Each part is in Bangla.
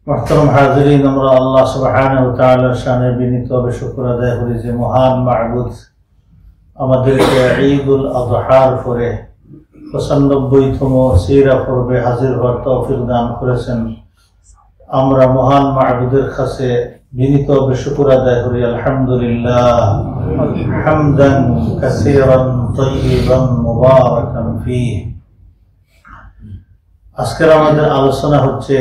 محترم حاضرین, আমরা আল্লাহ সুবহানাহু ওয়া তাআলার শানে বিনীতভাবে শুকর আদায় করি যে মহান মা'বুদ আমাদেরকে ঈদুল আযহার পরে ৯৫তম সিরা পর্বে হাজির হওয়ার তৌফিক দান করেছেন। আমরা মহান মা'বুদের কাছে বিনীতভাবে শুকর আদায় করি আলহামদুলিল্লাহ হামদান কাসীরান তাইয়িবান মুবারাকান ফীহি। আজকের আমাদের আলোচনা হচ্ছে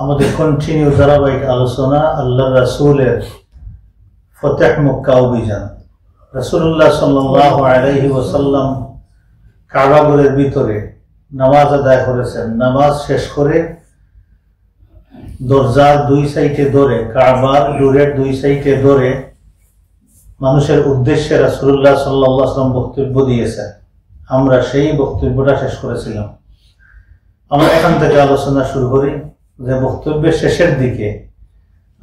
আমাদের কন্টিনিউ ধারাবাহিক আলোচনা আল্লাহ রাসূলের ফতহ মক্কা অভিযান। রাসূলুল্লাহ সাল্লাল্লাহু আলাইহি ওয়াসাল্লাম কাবা ঘরের ভিতরে নামাজ আদায় করেছেন। নামাজ শেষ করে দরজার দুই সাইডে ধরে, কাবার ডোরের দুই সাইডে ধরে মানুষের উদ্দেশ্যে রাসূলুল্লাহ সাল্লাল্লাহু আলাইহি ওয়াসাল্লাম বক্তব্য দিয়েছেন। আমরা সেই বক্তব্যটা শেষ করেছিলাম। আমরা এখান থেকে আলোচনা শুরু করি যে বক্তব্যের শেষের দিকে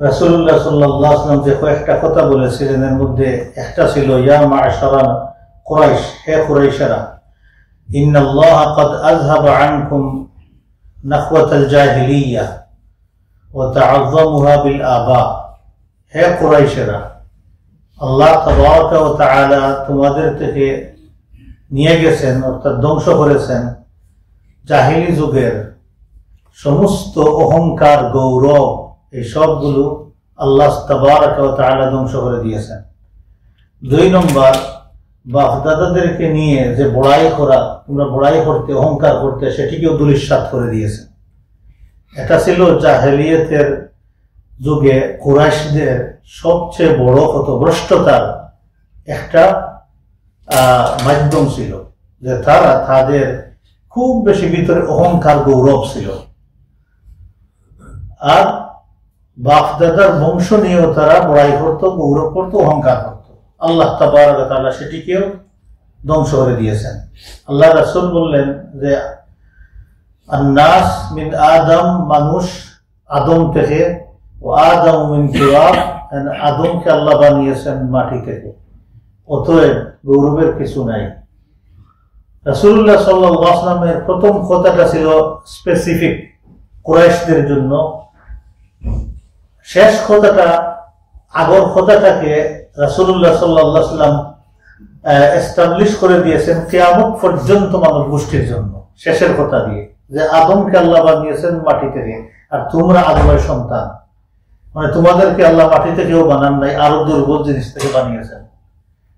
রাসূলুল্লাহ সাল্লাল্লাহু আলাইহি ওয়াসাল্লাম যে কয়েকটা কথা বলেছিলেন, এর মধ্যে একটা ছিল ইয়া মা'শারা কুরাইশ, হে কুরাইশরা, ইন্নাল্লাহা ক্বাদ আযহাবা আনকুম নাখওয়াতাল জাহিলিয়া ওয়া তা'আযযামুহা বিল আবা। হে কুরাইশরা, আল্লাহ তাবারাকা ওয়া তাআলা তোমাদের থেকে নিয়ে গেছেন, অর্থাৎ ধ্বংস করেছেন জাহিলি যুগের সমস্ত অহংকার, গৌরব, এই সবগুলো আল্লাহ তাবারাকা ওয়া তাআলা ধ্বংস করে দিয়েছেন। দুই নম্বর, বাপ-দাদাদেরকে নিয়ে যে বড়াই করা, তোমরা বড়াই করতে, অহংকার করতে, সেটিকেও ধূলিসাৎ করে দিয়েছেন। এটা ছিল জাহেলিয়তের যুগে কুরাইশদের সবচেয়ে বড় পথভ্রষ্টতার একটা মাধ্যম ছিল, যে তারা তাদের খুব বেশি ভিতরে অহংকার, গৌরব ছিল। আর বাপ দাদার বংশ নিয়েও তারা বড়াই করতো, গৌরব করতো, অহংকার করতো। আল্লাহ তাবারাকা ওয়া তাআলা সেটিকেও ধ্বংস করে দিয়েছেন। আল্লাহ রাসূল বললেন যে আন-নাস মিন আদম, মানুষ আদম থেকে, ও আদম মিন তুরাব, আদমকে আল্লাহ বানিয়েছেন মাটি থেকে, অতএব গৌরবের কিছু নাই। রাসূলুল্লাহ সাল্লাল্লাহু আলাইহি ওয়াসাল্লামের প্রথম কথাটা ছিল স্পেসিফিক কুরাইশদের জন্য। শেষ কথাটা, আগর কথাটাকে রাসূলুল্লাহ সাল্লাল্লাহু আলাইহি ওয়াসাল্লাম এস্টাবলিশ করে দিয়েছেন কিয়ামত পর্যন্ত মানব গোষ্ঠীর জন্য, শেষের কথা দিয়ে, যে আদমকে আল্লাহ বানিয়েছেন মাটি থেকে, আর তোমরা আদমের সন্তান, মানে তোমাদেরকে আল্লাহ মাটি থেকেও বানান নাই, আরো দুর্বল জিনিস থেকে বানিয়েছেন।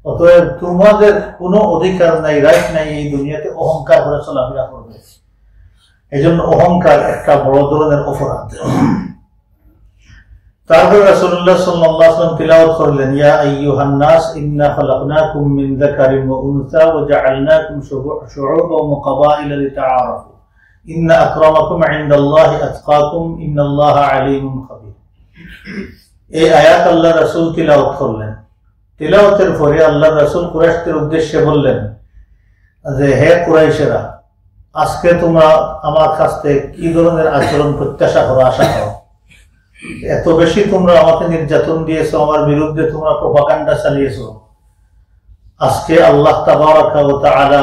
অতএব তোমাদের কোনো অধিকার নাই, রাইট নাই এই দুনিয়াতে অহংকার করে চলাফেরা করবে। এই জন্য অহংকার একটা বড় ধরনের অপরাধ। তারপর রাসূলুল্লাহ সাল্লাল্লাহু আলাইহি ওয়াসাল্লাম তিলাওয়াত করলেন ইয়া আইয়ুহান নাস ইন্না খালাকনাকুম মিন যাকারিন ওয়া উনসা ওয়া জাআলনাকুম শুউবান ওয়া ক্বাবাইলা লিতাআরাফু ইন্না আকরামাকুম ইনদাল্লাহি আতকাকুম ইন্নাল্লাহা আলীমুন খাবীর। এই আয়াত আল্লাহ রাসূল তিলাওয়াত করলেন। তিলাওয়াতের পরে আল্লাহ রাসূল কুরাইশদের উদ্দেশ্যে বললেন যে হে কুরাইশেরা, আজকে তোমরা আমার কাছ থেকে কি ধরনের আচরণ প্রত্যাশা করো, আশা করো? এত বেশি তোমরা আমাকে নির্যাতন দিয়েছো, আমার বিরুদ্ধে তোমরা প্রোপাগান্ডা চালিয়েছো। আজকে আল্লাহ তাবারাকা ওয়া তাআলা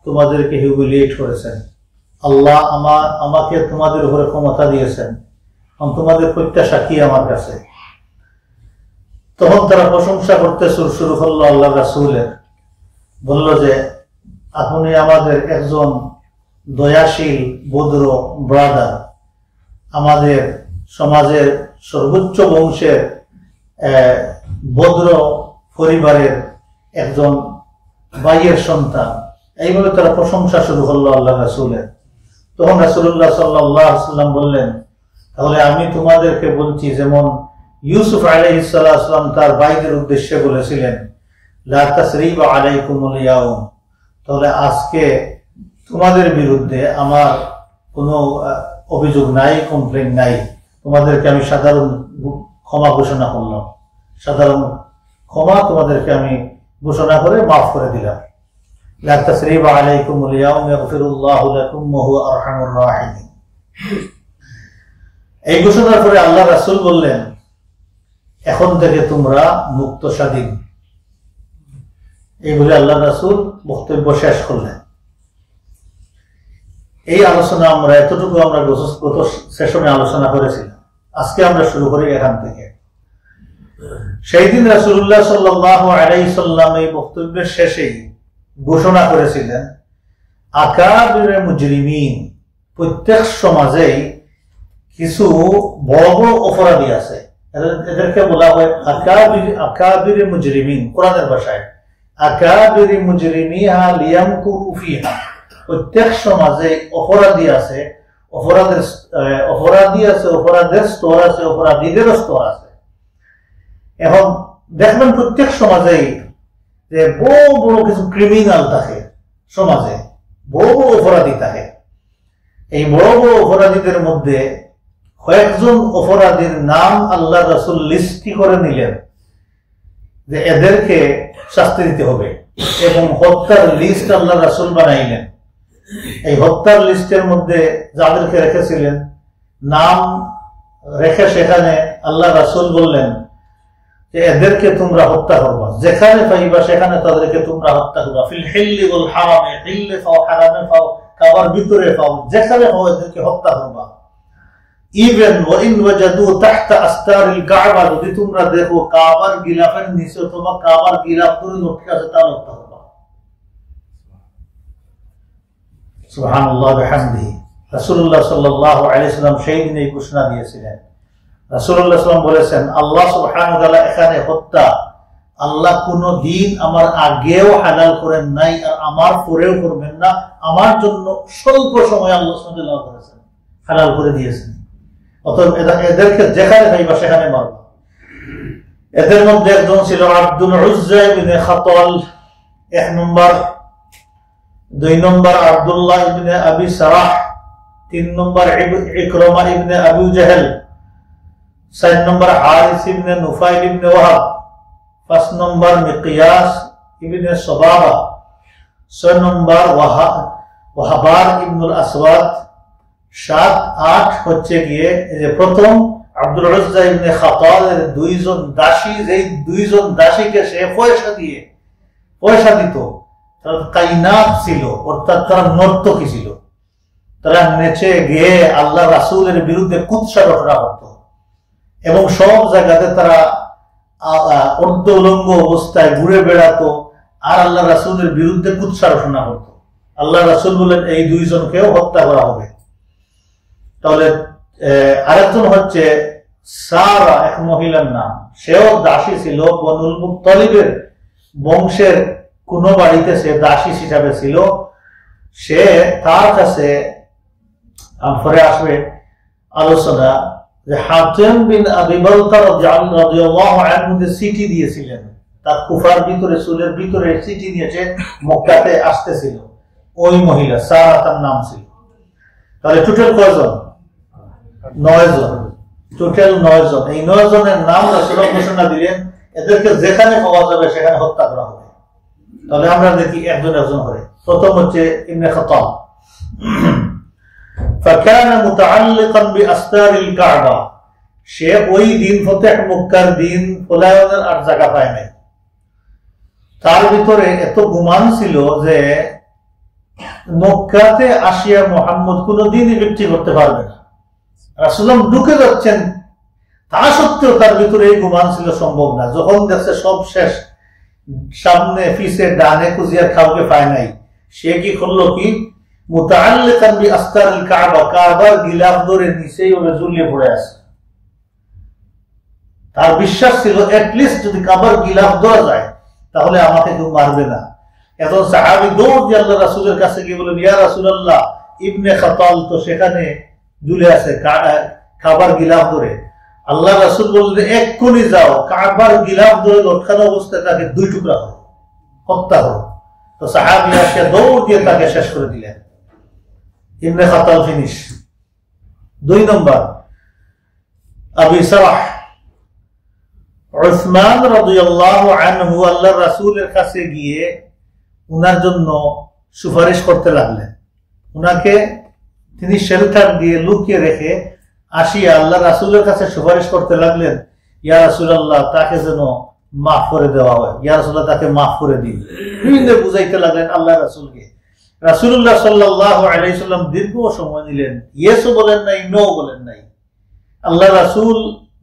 তোমাদেরকে হিউমিলিয়েট করেছেন। আল্লাহ আমাকে তোমাদের উপরে ক্ষমতা দিয়েছেন, তোমাদের প্রত্যাশা কি আমার কাছে? তখন তারা প্রশংসা করতে শুরু করলো আল্লাহ রাসূলের। বলল যে আপনি আমাদের একজন দয়াশীল ভদ্র ব্রাদার, আমাদের সমাজের সর্বোচ্চ বংশের ভদ্র পরিবারের একজন ভাইয়ের সন্তান। এইভাবে তারা প্রশংসা শুরু করলো আল্লাহ রাসূলের। তখন রাসূলুল্লাহ সাল্লাল্লাহু আলাইহি ওয়াসাল্লাম বললেন, তাহলে আমি তোমাদেরকে বলছি, যেমন ইউসুফ আলাইহিস সালাম তার ভাইদের উদ্দেশ্যে বলেছিলেন লা তাসরিবা আলাইকুমুল ইয়াউম, তাহলে আজকে তোমাদের বিরুদ্ধে আমার কোনো অভিযোগ নাই, কমপ্লেইন নাই, তোমাদেরকে আমি সাধারণ ক্ষমা ঘোষণা করলাম, সাধারণ ক্ষমা তোমাদেরকে আমি ঘোষণা করে মাফ করে দিলাম। লা তাসরিবা আলাইকুমুল ইয়াউম ইয়াগফিরুল্লাহু লাকুম ওয়া হুয়া আরহামুর রাহিমিন। এই ঘোষণার পরে আল্লাহ রাসূল বললেন, এখন থেকে তোমরা মুক্ত স্বাধীন। এই বলে আল্লাহ রাসূল বক্তব্য শেষ করলেন। এই আলোচনা আমরা এতটুকু আমরা গত সেশনে আলোচনা করেছিলাম আজকে আমরা শুরু করি এখান থেকে। সেই দিন রাসূলুল্লাহ সাল্লাল্লাহু আলাইহি সাল্লাম এই বক্তব্যের শেষেই ঘোষণা করেছিলেন, আকাবিরে মুজরিমিন, প্রত্যেক সমাজেই কিছু বড় বড় অপরাধী আছে, এদেরকে বলা হয় আকাবিরে মুজরিমিন। কোরআনের ভাষায় আকাবিরে মুজরিমিহা লিয়ামকুরু ফিহা, প্রত্যেক সমাজে অপরাধী আছে, অপরাধের স্তর আছে, অপরাধীদেরও স্তর আছে। এখন দেখবেন প্রত্যেক সমাজেই যে বড় বড় কিছু ক্রিমিনাল থাকে, সমাজে বড় বড় অপরাধী থাকে। এই বড় বড় অপরাধীদের মধ্যে কয়েকজন অপরাধীর নাম আল্লাহ রাসূল লিস্টি করে নিলেন যে এদেরকে শাস্তি দিতে হবে, এবং হত্যার লিস্ট আল্লাহ রাসূল বানাইলেন। এই হত্যার লিস্টের মধ্যে যাদেরকে রেখেছিলেন নাম রেখে সেখানে আল্লাহ রাসূল বললেন যে এদেরকে তোমরা হত্যা করবা, যেখানে পাইবা সেখানে তাদেরকে তোমরা হত্যা করবা। ফিল হিল্লি ওয়াল হারামে, হিল্লে পাও, হারামে পাও, কাবার ভিতরে পাও, যেখানে পাও এদেরকে হত্যা করবা। ইভেন ওয়াইন ওয়াজাদু তাহতা আস্তারিল কাবা, যদি তোমরা দেখো কাবার গিলাফের নিচে অথবা কাবার গিলাফ ধরে লটকে আছে, তা হত্যা করবা। সুবহানাল্লাহ ওয়া বিহামদিহি। রাসূলুল্লাহ সাল্লাল্লাহু আলাইহি সাল্লাম সেই দিন এই ঘোষণা দিয়েছিলেন। রাসূলুল্লাহ সাল্লাল্লাহু বলেছেন, আল্লাহ সুবহানাহু ওয়া তাআলা এখানে হত্যা আল্লাহ কোন দিন আমার আগেও হালাল করেন নাই, আর আমার পরেও করবেন না। আমার জন্য স্বল্প সময় আল্লাহ সুবহানাহু ওয়া তাআলা করেছেন, হালাল করে দিয়েছেন। অতএব এদেরকে যেখানে পাইবা সেখানে মারবা। এদের মধ্যে একজন ছিল আব্দুল উজ্জা ইবনে খাতাল, 1 নম্বর। 2 নম্বর আব্দুল্লাহ ইবনে আবি সারাহ। 3 নম্বর ইকরামা ইবনে আবু জাহল। 4 নম্বর হারিস ইবনে নুফাইল ইবনে ওয়াহাব। 5 নম্বর মিকিয়াস ইবনে সুবাবা। 6 নম্বর ওয়াহাবার ইবনুল আসওয়াদ। 7, 8 হচ্ছে গিয়ে যে প্রথম আব্দুল উজ্জা ইবনে খাতালের 2 জন দাসী, যেই 2 জন দাসীকে সে পয়সা দিত, তারা কাইনাত ছিল, অর্থাৎ তারা নর্তকী ছিল। তারা নেচে গিয়ে আল্লাহ রাসূলের বিরুদ্ধে কুৎসা রটনা করত, এবং সব জায়গাতে তারা অর্ধ উলঙ্গ অবস্থায় ঘুরে বেড়াতো আর আল্লাহ রাসূলের বিরুদ্ধে কুৎসা রটনা করত। আল্লাহ রাসূল বলেন এই 2 জনকেও হত্যা করা হবে। তাহলে আরেকজন হচ্ছে সারা, এক মহিলার নাম, সেও দাসী ছিল, বনুল মুত্তালিবের বংশের কোন বাড়িতে সে দাসী হিসাবে ছিল। সে তার কাছে পরে আসবে আলোচনা যে হাতিম বিন আবি বালতা রাদিয়াল্লাহু আনহু যে চিঠি দিয়েছিলেন, তার কুফার ভিতরে, চুলের ভিতরে চিঠি নিয়েছে, মক্কাতে আসতেছিল, ওই মহিলা সারা তার নাম ছিল। তাহলে টোটাল কয়জন? 9 জন। টোটাল 9 জন। এই 9 জনের নাম রাসূল ঘোষণা দিলেন, এদেরকে যেখানে পাওয়া যাবে সেখানে হত্যা করা হবে। তাহলে আমরা দেখি একজন একজন করে। প্রথম হচ্ছে ইবনে খাতাব। ফাকানা মুতাআল্লিকান বিআস্তারিল কাবা, সে ওই দিন ফতেহ মক্কার দিন পলায়নের আর জায়গা পায় নাই। তার ভিতরে এত গুমান ছিল যে মক্কাতে আসিয়া মুহাম্মদ কোনদিনই বিক্রি করতে পারবে না। রাসূলুল্লাহ ঢুকে যাচ্ছেন, তা সত্ত্বেও তার ভিতরে এই গুমান ছিল সম্ভব না। যখন দেখছে সব শেষ, সামনে পিছে ডানে খুঁজিয়ার কাউকে পায় নাই, সে কি করলো কি, মুতাআল্লিকান বিআস্তারিল কাবা, কাবার গিলাফ ধরে নিচেই ওরে ঝুলিয়ে পড়ে আছে। তার বিশ্বাস ছিল এটলিস্ট যদি কাবার গিলাফ ধরা যায় তাহলে আমাকে কেউ মারবে না। এখন সাহাবী দৌড় দিয়ে আল্লাহ রাসূলের কাছে গিয়ে বলেন, ইয়া রাসূলুল্লাহ, ইবনে খাতাল তো সেখানে ঝুলে আছে কাবার গিলাফ ধরে। আল্লাহ রাসূল বললেন, এক্ষুনি যাও, কাবার গিলাফ ধরে লটকানো অবস্থায় তাকে 2 টুকরা করো, হত্যা করো। তো সাহাবী এসে দৌড় দিয়ে তাকে শেষ করে দিলেন। ইবনে খাতাল ফিনিশ। 2 নম্বর আবি সারাহ উসমান রাদিয়াল্লাহু আনহু আল্লাহর রাসূলের কাছে গিয়ে উনার জন্য সুপারিশ করতে লাগলেন। উনাকে তিনি শেল্টার দিয়ে লুকিয়ে রেখে আসিয়া আল্লাহ রাসূলের কাছে সুপারিশ করতে লাগলেন, ইয়া রাসূলুল্লাহ, তাকে যেন মাফ করে দেওয়া হয়, ইয়া রাসূলুল্লাহ, তাকে মাফ করে দিন। বিভিন্ন বুঝাইতে লাগলেন আল্লাহ রাসূলকে। রাসূলুল্লাহ সাল্লাল্লাহু আলাইহি সাল্লাম দীর্ঘ সময় নিলেন, ইয়েসও বলেন নাই, নো বলেন নাই। আল্লাহ রাসূল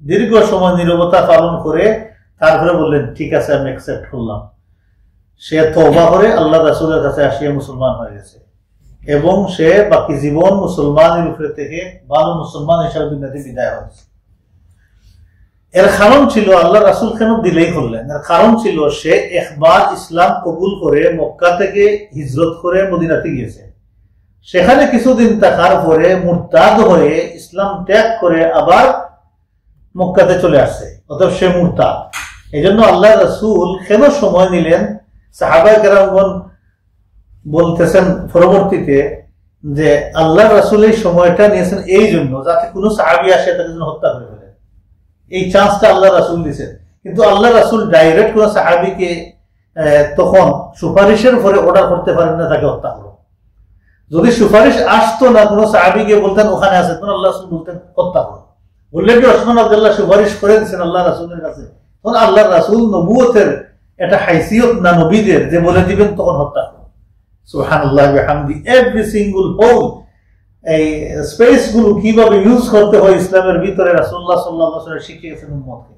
দীর্ঘ সময় নীরবতা পালন করে তারপরে বললেন, ঠিক আছে, আমি অ্যাকসেপ্ট করলাম। সে তওবা করে আল্লাহ রাসূলের কাছে আসিয়া মুসলমান হয়ে গেছে এবং সে বাকি জীবন মুসলমানের উপরে থেকে ভালো মুসলমান হিসাবে দুনিয়াতে বিদায় হয়েছে। এর কারণ ছিল, আল্লাহ রাসূল কেন দিলেই করলেন, এর কারণ ছিল সে একবার ইসলাম কবুল করে মক্কা থেকে হিজরত করে মদিনাতে গিয়েছে। সেখানে কিছুদিন থাকার পরে মুরতাদ হয়ে ইসলাম ত্যাগ করে আবার মক্কাতে চলে আসছে, অতএব সে মুরতাদ। এই জন্য আল্লাহ রাসূল কেন সময় নিলেন? সাহাবায়ে কেরামগণ বলতেছেন পরবর্তীতে যে আল্লাহ রাসূল এই সময়টা নিয়েছেন এই জন্য যাতে কোনো সাহাবী আসে তাকে যেন হত্যা করে ফেলে। এই চান্সটা আল্লাহ রাসূল দিয়েছেন। কিন্তু আল্লাহ রাসূল ডাইরেক্ট কোনো সাহাবীকে তখন সুপারিশের পরে অর্ডার করতে পারেন না তাকে হত্যা করো। যদি সুপারিশ আসতো না, কোনো সাহাবীকে বলতেন ওখানে আছে, তখন আল্লাহ রাসূল বলতেন হত্যা করো। বললে কি ওসমান আব্দুল্লাহ সুপারিশ করে দিচ্ছেন আল্লাহ রাসূলের কাছে, তখন আল্লাহ রাসূল নবুয়তের এটা হাইসিয়ত না নবীদের যে বলে দিবেন তখন হত্যা করো। সুবহানাল্লাহ ওয়া বিহামদি। এভরি সিঙ্গল হোল এই স্পেস গুলো কিভাবে ইউজ করতে হয় ইসলামের ভিতরে রাসূলুল্লাহ সাল্লাল্লাহু আলাইহি ওয়াসাল্লাম শিখিয়ে গেছেন উম্মতকে।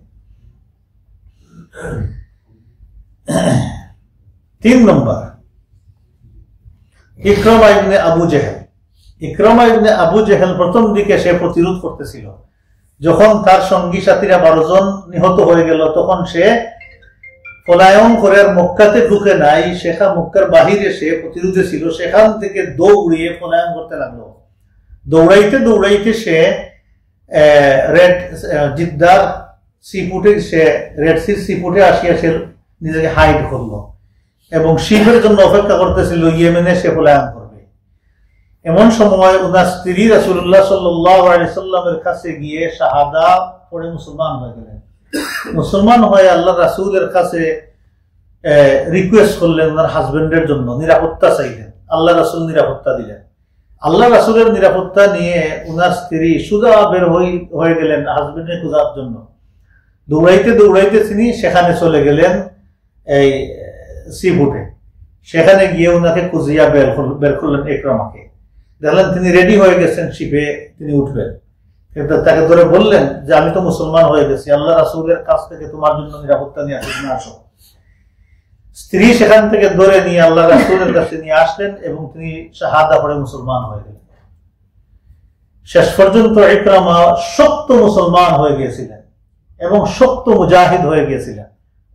3 নম্বর, ইকরামা ইবনে আবু জেহেল। ইকরামা ইবনে আবু জেহেল প্রথম দিকে সে প্রতিরোধ করতেছিল। যখন তার সঙ্গী সাথীরা 12 জন নিহত হয়ে গেল, তখন সে পলায়ন করে মক্কাতে ঢুকে নাই, মক্কার বাহিরে সে প্রতিরোধে ছিল। সেখান থেকে দৌড়িয়ে পলায়ন করতে লাগলো। দৌড়াইতে দৌড়াইতে সে জিদ্দার সিপুটে, সে রেড সির সিপুটে আসিয়া সে নিজেকে হাইড করলো এবং শিপের জন্য অপেক্ষা করতেছিল ইয়েমেনে সে পলায়ন করবে। এমন সময় উনার স্ত্রী রাসূলুল্লাহ সাল্লাল্লাহু আলাইহি সাল্লামের কাছে গিয়ে শাহাদা পড়ে মুসলমান হয়ে গেলেন। মুসলমান হয়ে আল্লাহ রাসূলের কাছে রিকোয়েস্ট করলেন, ওনার হাজবেন্ডের জন্য নিরাপত্তা চাইলেন। আল্লাহ রাসূল নিরাপত্তা দিলেন। আল্লাহ রাসূলের নিরাপত্তা নিয়ে উনার স্ত্রী সুজা বের হয়ে গেলেন হাজবেন্ডের খোঁজার জন্য। দৌড়াইতে দৌড়াইতে তিনি সেখানে চলে গেলেন এই সিপুটে। সেখানে গিয়ে উনাকে খুঁজিয়া বের করলেন ইকরামাকে। দেখলেন তিনি রেডি হয়ে গেছেন, শিপে তিনি উঠবেন। কিন্তু তাকে ধরে বললেন যে আমি তো মুসলমান হয়ে গেছি, আল্লাহ রাসূলের কাছ থেকে তোমার জন্য নিরাপত্তা নিয়ে আসো। স্ত্রী সেখান থেকে ধরে নিয়ে আল্লাহ রাসূলের কাছে নিয়ে আসলেন এবং তিনি শাহাদা পড়ে মুসলমান হয়ে গেলেন। শেষ পর্যন্ত ইকরামা শক্ত মুসলমান হয়ে গিয়েছিলেন এবং শক্ত মুজাহিদ হয়ে গিয়েছিলেন।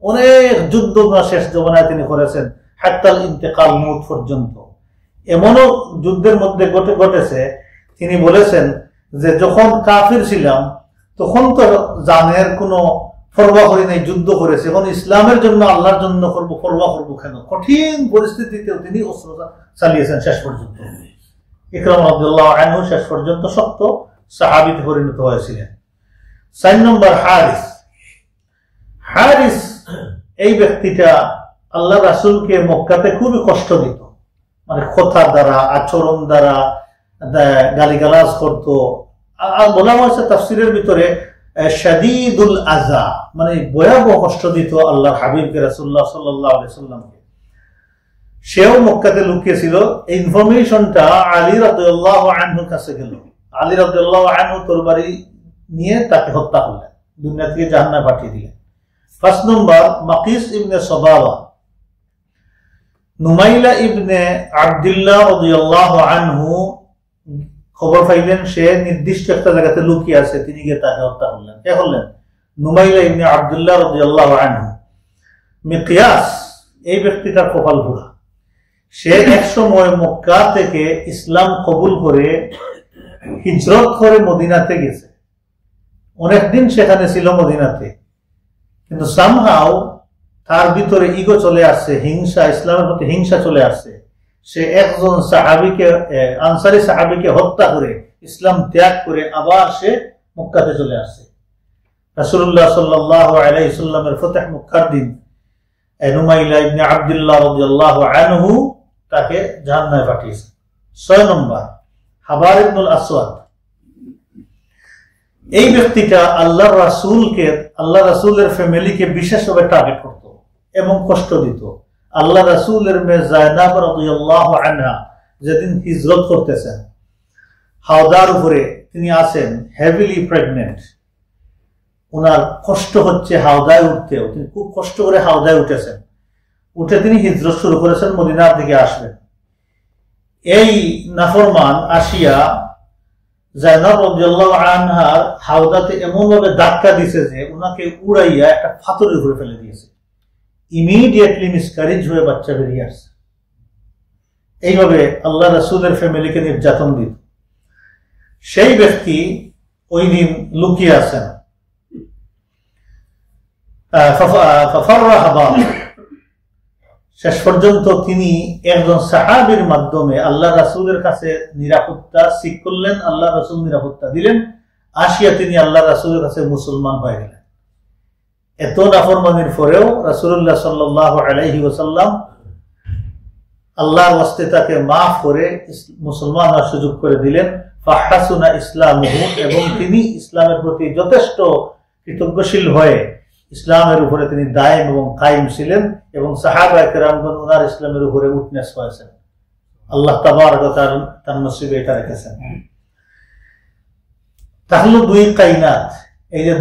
অনেক যুদ্ধ শেষ জমানায় তিনি করেছেন, হাত্তাল ইন্তেকাল, মউত পর্যন্ত। এমনও যুদ্ধের মধ্যে ঘটেছে, তিনি বলেছেন যে যখন কাফির ছিলাম তখন তো জানের কোনো পরোয়া করি নাই, যুদ্ধ করেছে, এখন ইসলামের জন্য আল্লাহর জন্য করবো, পরোয়া করবো কেন? কঠিন পরিস্থিতিতেও তিনি অস্ত্র চালিয়েছেন শেষ পর্যন্ত। ইকরামা রাদিয়াল্লাহু আনহু শেষ পর্যন্ত শক্ত সাহাবীতে পরিণত হয়েছিলেন। 4 নম্বর, হারিস। এই ব্যক্তিটা আল্লাহ রাসূলকে মক্কাতে খুবই কষ্ট দিত, মানে কথার দ্বারা, আচরণ দ্বারা গালিগালাজ করতো। আর বলা হয়েছে তাফসীরের ভিতরে শাদীদুল আযা, মানে ভয়াবহ কষ্ট দিত আল্লাহ হাবিবকে রাসূলুল্লাহ সাল্লাল্লাহু আলাইহি সাল্লামকে। সেও মক্কাতে লুকিয়েছিল। এই ইনফরমেশনটা আলী রাদিয়াল্লাহু আনহুর কাছে গেল। আলী রাদিয়াল্লাহু আনহু তরবারি নিয়ে তাকে হত্যা করলেন, দুনিয়া থেকে জাহান্নামে পাঠিয়ে দিলেন। 5 নম্বর, মাকিস ইবনে সাবাওয়া। নুমাইলা ইবনে আব্দুল্লাহ রাদিয়াল্লাহু আনহু খবর পাইলেন সে নির্দিষ্ট একটা জায়গাতে লুকিয়ে আছে, তিনি গিয়ে তাকে হত্যা করলেন। কে করলেন? নুমাইলা ইবনে আব্দুল্লাহ রাদিয়াল্লাহু আনহু। মিকয়াস, এই ব্যক্তিটার কপাল পোড়া। সে এক সময় মক্কা থেকে ইসলাম কবুল করে হিজরত করে মদিনাতে গেছে। অনেকদিন সেখানে ছিল মদিনাতে, কিন্তু সামহাও তার ভিতরে ইগো চলে আসছে, হিংসা, ইসলামের প্রতি হিংসা চলে আসছে। সে একজন সাহাবীকে, আনসারী সাহাবীকে হত্যা করে ইসলাম ত্যাগ করে আবার সে মক্কাতে চলে আসছে। রাসূলুল্লাহ সাল্লাল্লাহু আলাইহি সাল্লামের ফতহ মক্কার দিন নুমাইলা ইবনে আব্দুল্লাহ রাদিয়াল্লাহু আনহু তাকে জাহান্নামে পাঠিয়েছে। 6 নম্বর, হাবার ইবনুল আসওয়াদ। এই ব্যক্তিটা আল্লাহ রাসূলের ফ্যামিলিকে বিশেষভাবে টার্গেট করত এবং কষ্ট দিত। আল্লাহ রাসূলের মেয়ে যায়েনাব রাদিয়াল্লাহু আনহা যেদিন হিজরত করতেছেন, হাওদার উপরে তিনি আছেন হেভিলি প্রেগনেন্ট, ওনার কষ্ট হচ্ছে হাওদায় উঠতেও, তিনি খুব কষ্ট করে হাওদায় উঠেছেন, উঠে তিনি হিজরত শুরু করেছেন, মদিনার দিকে আসবেন। এই নাফরমান আসিয়া জায়নাব রাদিয়াল্লাহু আনহার হাওদাতে এমন ভাবে ধাক্কা দিছে যে ওনাকে উড়াইয়া একটা পাথরের উপরে ফেলে দিয়েছে। ইমিডিয়েটলি মিসক্যারেজ হয়ে বাচ্চা বেরিয়ে আসছে। এইভাবে আল্লাহ রাসূলের ফ্যামিলিকে নির্যাতন দিত। সেই ব্যক্তি ওই দিন লুকিয়ে আছেন। শেষ পর্যন্ত তিনি একজন সাহাবীর মাধ্যমে আল্লাহ রাসূলের কাছে নিরাপত্তা সিক করলেন, আল্লাহ রাসূল নিরাপত্তা দিলেন, আসিয়া তিনি আল্লাহ রাসূলের কাছে মুসলমান হয়ে গেলেন। এত নাফরমানির পরেও রাসূলুল্লাহ সাল্লাল্লাহু আলাইহি ওয়াসাল্লাম আল্লাহর ওয়াস্তে তাকে মাফ করে মুসলমান হওয়ার সুযোগ করে দিলেন। ফাহাসুনা ইসলামুহু, এবং তিনি ইসলামের প্রতি যথেষ্ট কৃতজ্ঞশীল হয়ে ইসলামের উপরে তিনি দায়েম এবং কায়েম ছিলেন, এবং সাহাবায়ে কেরামগণ ওনার ইসলামের উপরে উইটনেস হয়েছেন। আল্লাহ তাবারক ওয়া তাআলা তার নসিবে এটা রেখেছেন। তাহলে দুই কায়নাত, এই যে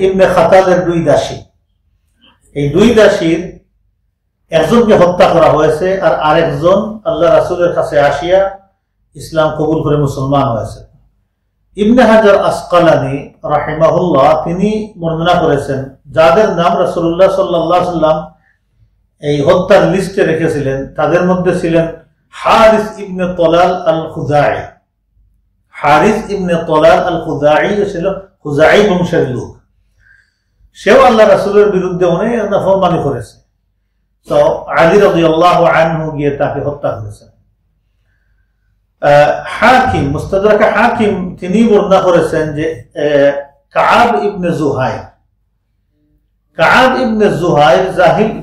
ইবনে খাতালের দুই দাসী, এই দুই দাসীর একজনকে হত্যা করা হয়েছে, আর আরেকজন আল্লাহ রাসূলের কাছে আসিয়া ইসলাম কবুল করে মুসলমান হয়েছে। ইবনে হাজার আসকালানী রাহিমাহুল্লাহ তিনি বর্ণনা করেছেন, যাদের নাম রাসূলুল্লাহ সাল্লাল্লাহু আলাইহি ওয়াসাল্লাম এই হত্যার লিস্টে রেখেছিলেন, তাদের মধ্যে ছিলেন হারিস ইবনে তলাল আল খুজাই। হারিস ইবনে তলাল আল খুজাই ছিল খুজাই বংশের লোক। সেও আল্লাহ রাসূলের বিরুদ্ধে অনেক নাফরমানি করেছে। তো আলী রাদিয়াল্লাহু আনহু গিয়ে তাকে হত্যা করেছেন। হাকিম মুস্তাদরাকে হাকিম তিনি বর্ণনা করেছেন যে কাআব ইবনে জুহাইর, কাআব ইবনে জুহাইর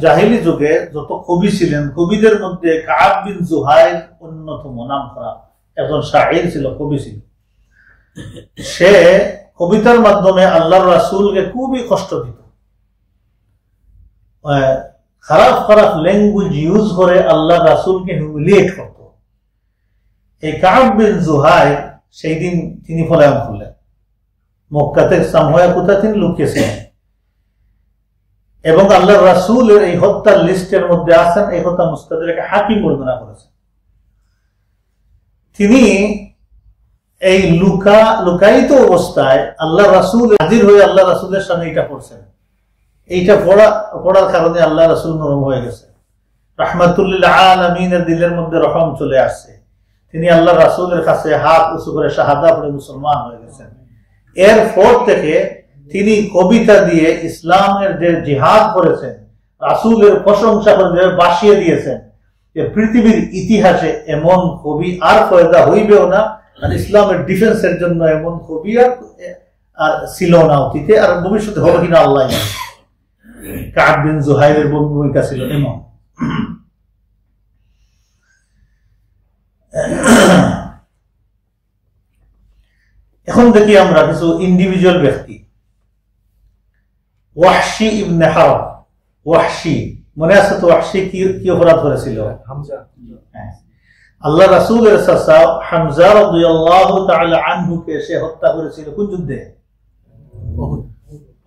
জাহিলি যুগে যত কবি ছিলেন, কবিদের মধ্যে কাআব বিন জুহাইর অন্যতম নামকরা একজন শাইর ছিল, কবি ছিল। সে কবিতার মাধ্যমে আল্লাহর রাসূলকে খুবই কষ্ট দিত, খারাপ খারাপ ল্যাঙ্গুয়েজ ইউজ করে আল্লাহ রাসূলকে হিউমিলিয়েট করত। এই কাআব বিন জুহাইর সেই দিন তিনি পলায়ন করলেন, মক্কাতে সামহয়া কোথায় তিনি লুকিয়েছিলেন, এবং আল্লাহ রাসূলের এই হত্যার লিস্টের মধ্যে আছেন। এই হত্যা মুস্তাদরাকে হাকিম বর্ণনা করেছেন। তিনি এই লুকায়িত অবস্থায় আল্লাহ রাসূল হাজির হয়ে আল্লাহ রাসূলের সামনে এটা পড়ছেন। এইটা পড়ার কারণে আল্লাহ রাসূল নরম হয়ে গেছে, রাহমাতুল লিল আলামিনের দিলের মধ্যে রহম চলে আসছে। তিনি আল্লাহ রাসূলের কাছে হাত উঁচু করে শাহাদা পড়ে মুসলমান হয়ে গেছেন। এরপর থেকে তিনি কবিতা দিয়ে ইসলামের যে জিহাদ করেছেন, রাসূলের প্রশংসা করে বাসিয়ে দিয়েছেন যে পৃথিবীর ইতিহাসে এমন কবি আর পয়দা হইবেও না, আর ইসলামের ডিফেন্সের জন্য এমন কবি আর ছিল না অতীতে, আর ভবিষ্যতে হবে কিনা আল্লাহ জানে। কাআব বিন জুহাইরের ভূমিকা ছিল এমন। এখন দেখি আমরা কিছু ইন্ডিভিজুয়াল ব্যক্তি। ওয়াহশী ইবনে হারব, ওয়াহশী মনে আছে তো? ওয়াহশী কি অপরাধ করেছিল? হামজা। আল্লাহ রাসূলের চাচা হামজা রাদিয়াল্লাহু তাআলা আনহুকে সে হত্যা করেছিল কোন যুদ্ধে?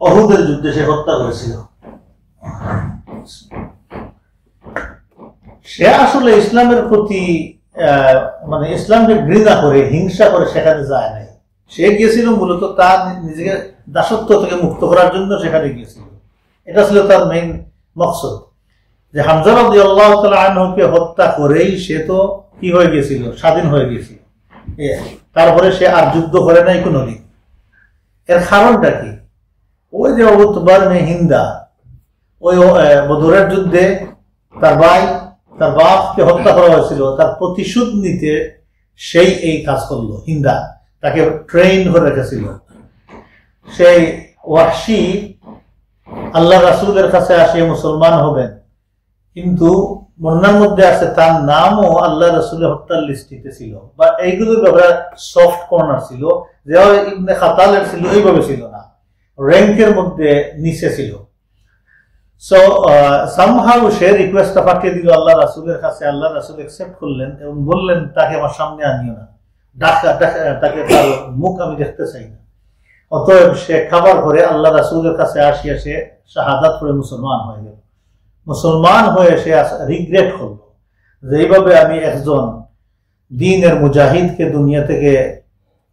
উহুদের যুদ্ধে সে হত্যা করেছিল। সে আসলে ইসলামের প্রতি মানে ইসলামকে ঘৃণা করে হিংসা করে সেখানে যায় নাই। সে গিয়েছিল মূলত তার নিজেকে দাসত্ব থেকে মুক্ত করার জন্য সেখানে গিয়েছিল। এটা ছিল তার মেইন মকসদ, যে হামজা রাদিয়াল্লাহু তাআলা আনহুকে হত্যা করেই সে তো কি হয়ে গিয়েছিল? স্বাধীন হয়ে গিয়েছিল। তারপরে সে আর যুদ্ধ করে নাই কোনদিন। এর কারণটা কি? ওই যে উতবার মে হিন্দা, ওই বদরের যুদ্ধে তার বাপকে হত্যা করা হয়েছিল, তার প্রতিশোধ নিতে সেই এই কাজ করলো। হিন্দা তাকে ট্রেন করে রেখেছিল। সেই ওয়াহশী আল্লাহ রাসূলের কাছে আসিয়ে মুসলমান হবেন, কিন্তু বর্ণনার মধ্যে আছে তার নামও আল্লাহ রাসূলের হত্যার লিস্টিতে ছিল, বা এইগুলোর ব্যাপারে সফট কর্নার ছিল, যেভাবে ইবনে খাতালের ছিল এইভাবে ছিল না, র্যাঙ্কের মধ্যে নিচে ছিল। সো সামহাউ সে রিকোয়েস্টটা পাঠিয়ে দিল আল্লাহ রাসূলের কাছে। আল্লাহ রাসূল অ্যাকসেপ্ট করলেন এবং বললেন তাকে আমার সামনে আনিও না, তাকে তার মুখ আমি দেখতে চাই না। অতএব সে খাবার পরে আল্লাহ রাসূলের কাছে আসিয়া সে শাহাদাত পড়ে মুসলমান হয়ে গেল। মুসলমান হয়ে সে রিগ্রেট করলো যে এইভাবে আমি একজন দ্বীনের মুজাহিদকে দুনিয়া থেকে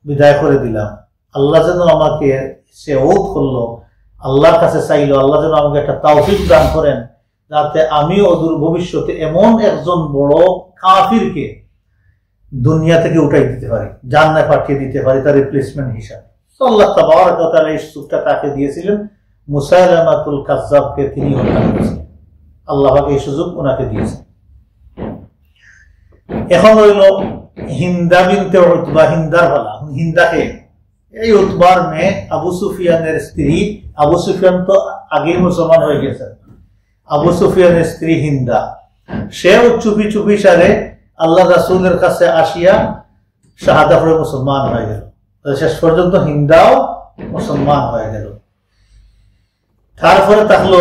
বিদায় করে দিলাম। আল্লাহ যেন আমাকে সে ঔদ করলো, আল্লাহর কাছে চাইলো আল্লাহ যেন আমাকে একটা তাওফিক দান করেন যাতে আমি অদূর ভবিষ্যতে এমন একজন বড় কাফিরকে দুনিয়া থেকে উঠাই দিতে পারি, জান্নাতে পাঠিয়ে দিতে পারি তার রিপ্লেসমেন্ট হিসাবে। আল্লাহ তাবারক ওয়া তাআলা এই সুযোগটা তাকে দিয়েছিলেন। মুসাইলামাতুল কাজ্জাবকে তিনি হত্যা করেছিলেন, আল্লাহ পাক এই সুযোগ ওনাকে দিয়েছেন। এখন রইল হিন্দা বিনতে উতবা, হিন্দার বলা। হিন্দাকে এই উতবার মেয়ে আবু সুফিয়ানের স্ত্রী। আবু সুফিয়ান তো আগেই মুসলমান হয়ে গেছেন। আবু সুফিয়ানের স্ত্রী হিন্দা, সেও চুপি চুপি সারে আল্লাহ রাসূলের কাছে আসিয়া শাহাদা পড়ে মুসলমান হয়ে গেল। শেষ পর্যন্ত হিন্দাও মুসলমান হয়ে গেল। তারপরে থাকলো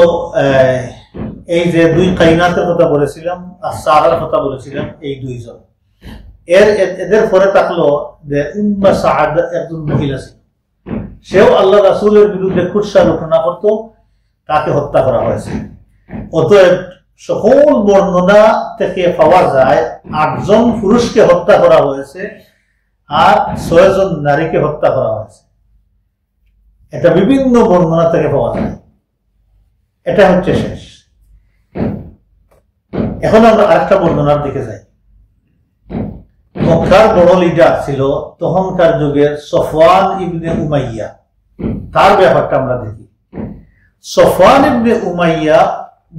এই যে দুই কাইনাতের কথা বলেছিলাম আর সারার কথা বলেছিলাম, এই দুইজন। এদের পরে থাকলো যে উম্মে সাআদ, একজন মহিলা ছিল, সেও আল্লাহ রাসূলের বিরুদ্ধে কুৎসা রটনা করত, তাকে হত্যা করা হয়েছে। অতএব সকল বর্ণনা থেকে পাওয়া যায় 8 জন পুরুষকে হত্যা করা হয়েছে আর 6 জন নারীকে হত্যা করা হয়েছে। এটা বিভিন্ন বর্ণনা থেকে পাওয়া যায়। এটা হচ্ছে শেষ। এখন আমরা আরেকটা বর্ণনার দিকে যাই। মক্কার বড় লিডার ছিল তখনকার যুগের সফওয়ান ইবনে উমাইয়া। তার ব্যাপারটা আমরা দেখি। সফওয়ান ইবনে উমাইয়া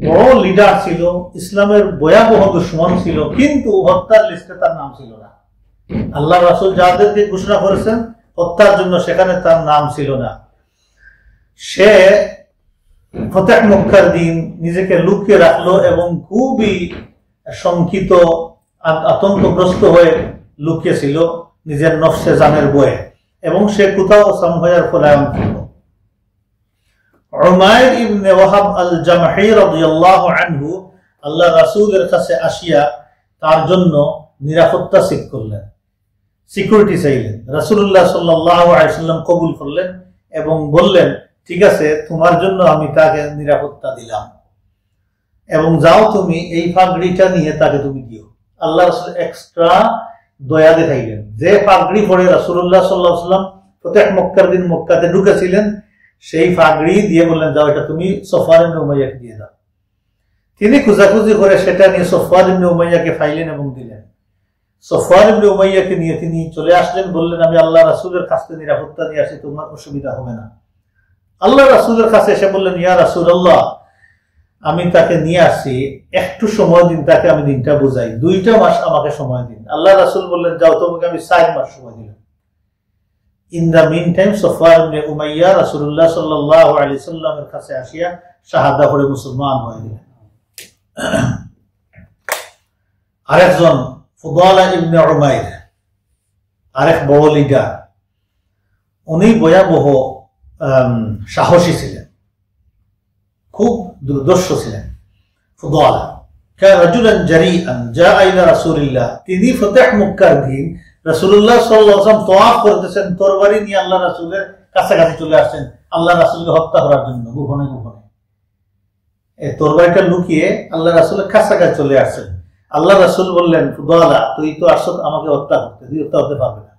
বড় লিডার ছিল, ইসলামের ভয়াবহ দুশমন ছিল, কিন্তু হত্যার লিস্টে তার নাম ছিল না। আল্লাহ রাসূল যাদেরকে ঘোষণা করেছেন হত্যার জন্য সেখানে তার নাম ছিল না। সে ফতেহ মক্কার দিন নিজেকে লুকিয়ে রাখলো এবং খুবই শঙ্কিত, আতঙ্কগ্রস্ত হয়ে লুকিয়েছিল নিজের নফসে জানের বয়ে, এবং সে কোথাও সংহয়ার পলায়ন করল। উমাইর ইবনে ওয়াহাব আল জামহি রাদিয়াল্লাহু আনহু আল্লাহ রাসূলের কাছে আসিয়া তার জন্য নিরাপত্তা চেক করলেন, সিকিউরিটি চাইলেন। রাসূলুল্লাহ সাল্লাল্লাহু আলাইহি ওয়াসাল্লাম কবুল করলেন এবং বললেন, ঠিক আছে, তোমার জন্য আমি তাকে নিরাপত্তা দিলাম এবং যাও তুমি এই পাগড়িটা নিয়ে তাকে তুমি দিও। আল্লাহ রাসূল এক্সট্রা দয়া দেখাইলেন। যে পাগড়ি পরে রাসূলুল্লাহ সাল্লাল্লাহু আলাইহি ওয়াসাল্লাম ফতেহ মক্কার দিন মক্কাতে ঢুকেছিলেন, সেই পাগড়ি দিয়ে বললেন, যাও এটা তুমি সফওয়ান ইবনে উমাইয়াকে দিয়ে দাও। তিনি খোঁজাখুঁজি করে সেটা নিয়ে সফওয়ান ইবনে উমাইয়াকে ফাইলেন এবং দিলেন। সফওয়ান ইবনে উমাইয়াকে নিয়ে তিনি চলে আসলেন, বললেন, আমি আল্লাহ রাসূলের কাছ থেকে নিরাপত্তা নিয়ে আসি, তোমার অসুবিধা হবে না। আল্লাহ রাসূলের কাছে এসে বললেন, ইয়া রাসূলুল্লাহ, আমি তাকে নিয়ে আসি, একটু সময় দিন, তাকে আমি দিনটা বুঝাই, 2টা মাস আমাকে সময় দিন। আল্লাহ রাসূল বললেন, যাও, তোমাকে আমি 4 মাস সময় দিলাম। In the mean time Safwan ibn Umayya রাসূলুল্লাহ সাল্লাল্লাহু আলাইহি সাল্লামের কাছে আসিয়া শাহাদা পড়ে মুসলমান হয়ে গেলেন। আরেকজন ফুদালা ইবনে উমাইর, আরেক বড় লিডার, উনি ভয়াবহ সাহসী ছিলেন, খুব দুর্দর্শ ছিলেন। ফুদালা কান রাজুলান জারিআন জাআ ইলা রাসূলিল্লাহ। তিনি ফতেহ মক্কার দিন রাসূলুল্লাহ সাল্লাল্লাহু আলাইহি ওয়াসাল্লাম তওয়াফ করতেছেন, তরবারি নিয়ে আল্লাহ রাসূলের কাছাকাছি চলে আসছেন আল্লাহ রাসূলকে হত্যা করার জন্য। গোপনে গোপনে এই তরবারিটা লুকিয়ে আল্লাহ রাসূলের কাছাকাছি চলে আসছেন। আল্লাহ রাসূল বললেন, ফুদালা, তুই তো আসছ আমাকে হত্যা করতে, তুই হত্যা হতে পারবে না।